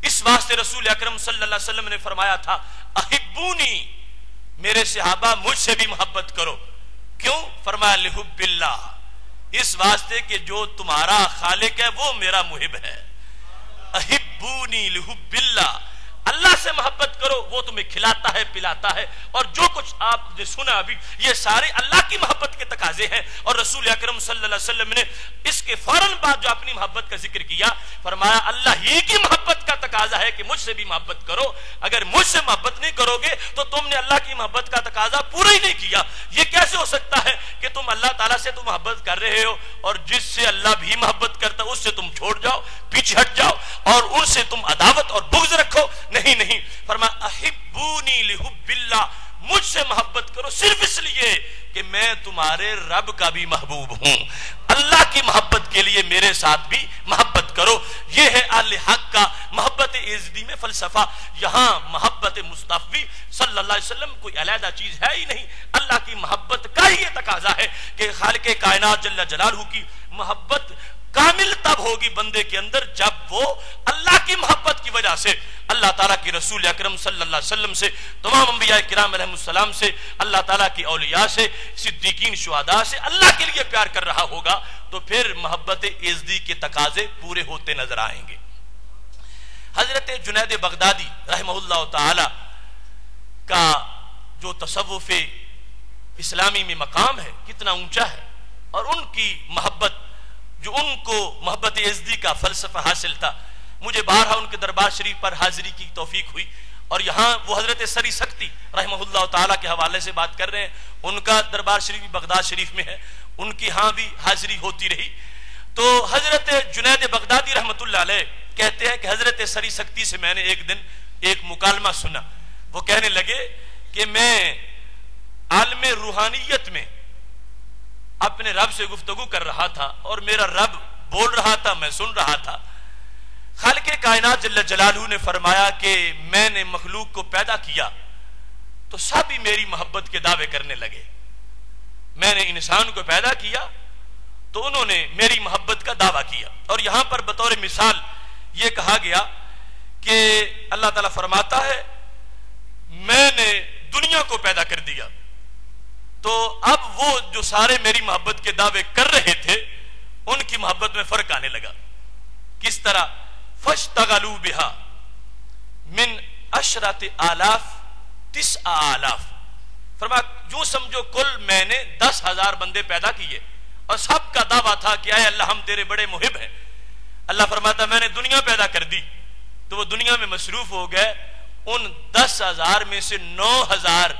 اس واسطے رسول اکرم صلی اللہ علیہ وسلم نے فرمایا تھا احبونی، میرے صحابہ مجھ سے بھی محبت کرو۔ کیوں؟ فرمایا لحب اللہ، اس واسطے کہ جو تمہارا خالق ہے وہ میرا محب ہے۔ احبونی لحب اللہ، اللہ سے محبت کرو، وہ تمہیں کھلاتا ہے پلاتا ہے، اور جو کچھ آپ نے سنا ابھی یہ سارے اللہ کی محبت کے تقاضے ہیں۔ اور رسول اکرم صلی اللہ علیہ وسلم نے اس کے فوراً بعد جو اپنی محبت کا ذکر کیا فرمایا اللہ ہی کی محبت کا تقاضا ہے کہ مجھ سے بھی محبت کرو، اگر مجھ سے محبت نہیں کرو گے تو تم نے اللہ کی محبت کا تقاضا پورا ہی نہیں کیا۔ یہ کیسے ہو سکتا ہے کہ تم اللہ تعالیٰ سے تو محبت کر رہے ہو اور جس سے اللہ بھی محبت کرتا اس سے تم چھوڑ جاؤ، پیچھے ہٹ جاؤ، اور ان سے تم عداوت اور بغض رکھو؟ نہیں نہیں، فرمایا احبونی لحب اللہ، مجھ سے محبت کرو صرف اس لیے کہ میں تمہارے رب کا بھی محبوب ہوں، اللہ کی محبت کے لیے میرے ساتھ بھی محبت کرو۔ یہ ہے اہل حق کا محبت ازدی میں فلسفہ۔ یہاں محبت مصطفی صلی اللہ علیہ وسلم کوئی علیحدہ چیز ہے ہی نہیں، اللہ کی محبت کا ہی یہ تقاضا ہے کہ خالق کائنات جل جلالہ کی محبت کامل تب ہوگی بندے کے اندر جب وہ اللہ کی محبت کی وجہ سے اللہ تعالیٰ کی رسول اکرم صلی اللہ علیہ وسلم سے، تمام انبیاء کرام علیہ السلام سے، اللہ تعالیٰ کی اولیاء سے، صدیقین شہداء سے اللہ کے لیے پیار کر رہا ہوگا، تو پھر محبت ازدی کے تقاضے پورے ہوتے نظر آئیں گے۔ حضرت جنید بغدادی رحمہ اللہ تعالی کا جو تصوف اسلامی میں مقام ہے کتنا اونچا ہے، اور ان کی محبت جو ان کو محبت ازدی کا فلسفہ حاصل تھا، مجھے بارہا ان کے دربار شریف پر حاضری کی توفیق ہوئی، اور یہاں وہ حضرت سری سکتی رحمہ اللہ تعالیٰ کے حوالے سے بات کر رہے ہیں، ان کا دربار شریف بغداد شریف میں ہے، ان کی ہاں بھی حاضری ہوتی رہی۔ تو حضرت جنید بغدادی رحمۃ اللہ علیہ کہتے ہیں کہ حضرت سری سکتی سے میں نے ایک دن ایک مکالمہ سنا، وہ کہنے لگے کہ میں عالم روحانیت میں اپنے رب سے گفتگو کر رہا تھا اور میرا رب بول رہا تھا، میں سن رہا تھا۔ خالق کائنات جل جلالہ نے فرمایا کہ میں نے مخلوق کو پیدا کیا تو سب ہی میری محبت کے دعوے کرنے لگے، میں نے انسان کو پیدا کیا تو انہوں نے میری محبت کا دعویٰ کیا۔ اور یہاں پر بطور مثال یہ کہا گیا کہ اللہ تعالیٰ فرماتا ہے میں نے دنیا کو پیدا کر دیا، تو اب وہ جو سارے میری محبت کے دعوے کر رہے تھے ان کی محبت میں فرق آنے لگا۔ کس طرح؟ فاشتغلوا بها من عشرۃ آلاف تسع آلاف، فرمایا جو سمجھو کل میں نے 10,000 بندے پیدا کیے اور سب کا دعویٰ تھا کہ اے اللہ ہم تیرے بڑے محب ہیں۔ اللہ فرماتا میں نے دنیا پیدا کر دی تو وہ دنیا میں مصروف ہو گئے، ان 10,000 میں سے 9,000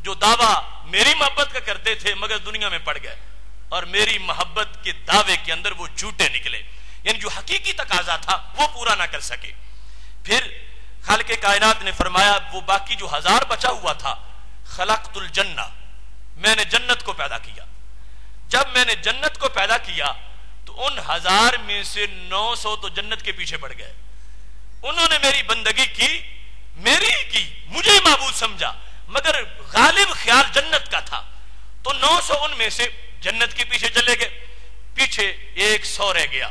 جو دعویٰ میری محبت کا کرتے تھے مگر دنیا میں پڑ گئے، اور میری محبت کے دعوے کے اندر وہ جھوٹے نکلے، یعنی جو حقیقی تقاضا تھا وہ پورا نہ کر سکے۔ پھر خالق کائنات نے فرمایا وہ باقی جو 1000 بچا ہوا تھا، خلقت الجنہ، میں نے جنت کو پیدا کیا. جب میں نے جنت کو پیدا کیا تو ان 1000 میں سے 900 تو جنت کے پیچھے پڑ گئے. انہوں نے میری بندگی کی، میری ہی کی، مجھے معبود سمجھا، مگر غالب خیال جنت کا تھا. تو 900 ان میں سے جنت کے پیچھے چلے گئے، پیچھے 100 رہ گیا.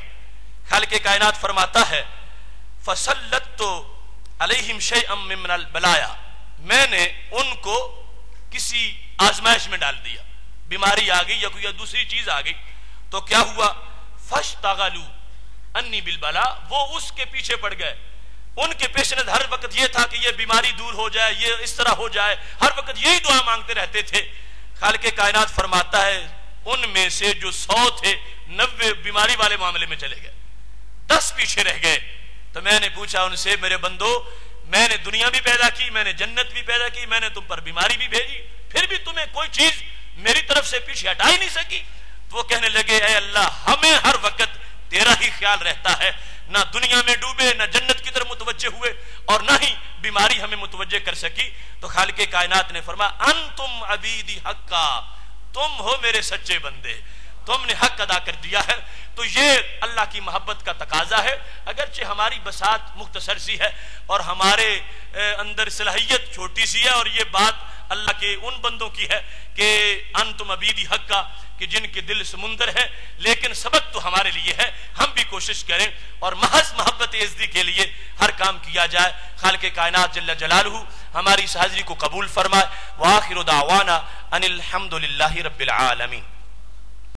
خالق کائنات فرماتا ہے فَسَلَّتُ عَلَيْهِمْ شَيْئًا مِّنَ الْبَلَايَا، میں نے ان کو کسی آزمائش میں ڈال دیا. بیماری آ گئی یا کوئی دوسری چیز آ گئی تو کیا ہوا؟ فَاشْتَغَلُوا انی بالبلا، وہ اس کے پیچھے پڑ گئے. ان کے پیش نظر ہر وقت یہ تھا کہ یہ بیماری دور ہو جائے، یہ اس طرح ہو جائے، ہر وقت یہی دعا مانگتے رہتے تھے. خالق کائنات فرماتا ہے ان میں سے جو 100 تھے 90 بیماری والے معاملے میں چلے گئے، 10 پیچھے رہ گئے. تو میں نے پوچھا ان سے میرے بندو، میں نے دنیا بھی پیدا کی، میں نے جنت بھی پیدا کی، میں نے تم پر بیماری بھی بھیجی، پھر بھی تمہیں کوئی چیز میری طرف سے پیچھے ہٹا ہی نہیں سکی. تو وہ کہنے لگے اے اللہ ہمیں ہر وقت تیرا ہی خیال رہتا ہے، نہ دنیا میں ڈوبے، نہ جنت کی طرف متوجہ ہوئے، اور نہ ہی بیماری ہمیں متوجہ کر سکی. تو خالق کائنات نے فرمایا انتم عبیدی حقا، تم ہو میرے سچے بندے، تم نے حق ادا کر دیا ہے. تو یہ اللہ کی محبت کا تقاضا ہے. اگرچہ ہماری بساط مختصر سی ہے اور ہمارے اندر صلاحیت چھوٹی سی ہے، اور یہ بات اللہ کے ان بندوں کی ہے کہ انتم عبیدی حقا، کہ جن کے دل سمندر ہے، لیکن سبق تو ہمارے لیے ہے. ہم بھی کوشش کریں اور محض محبت عزتی کے لیے ہر کام کیا جائے. خالق کائنات جل جلالہ ہماری اس حاضری کو قبول فرمائے. وآخر دعوانا ان الحمد للہ رب العالمین.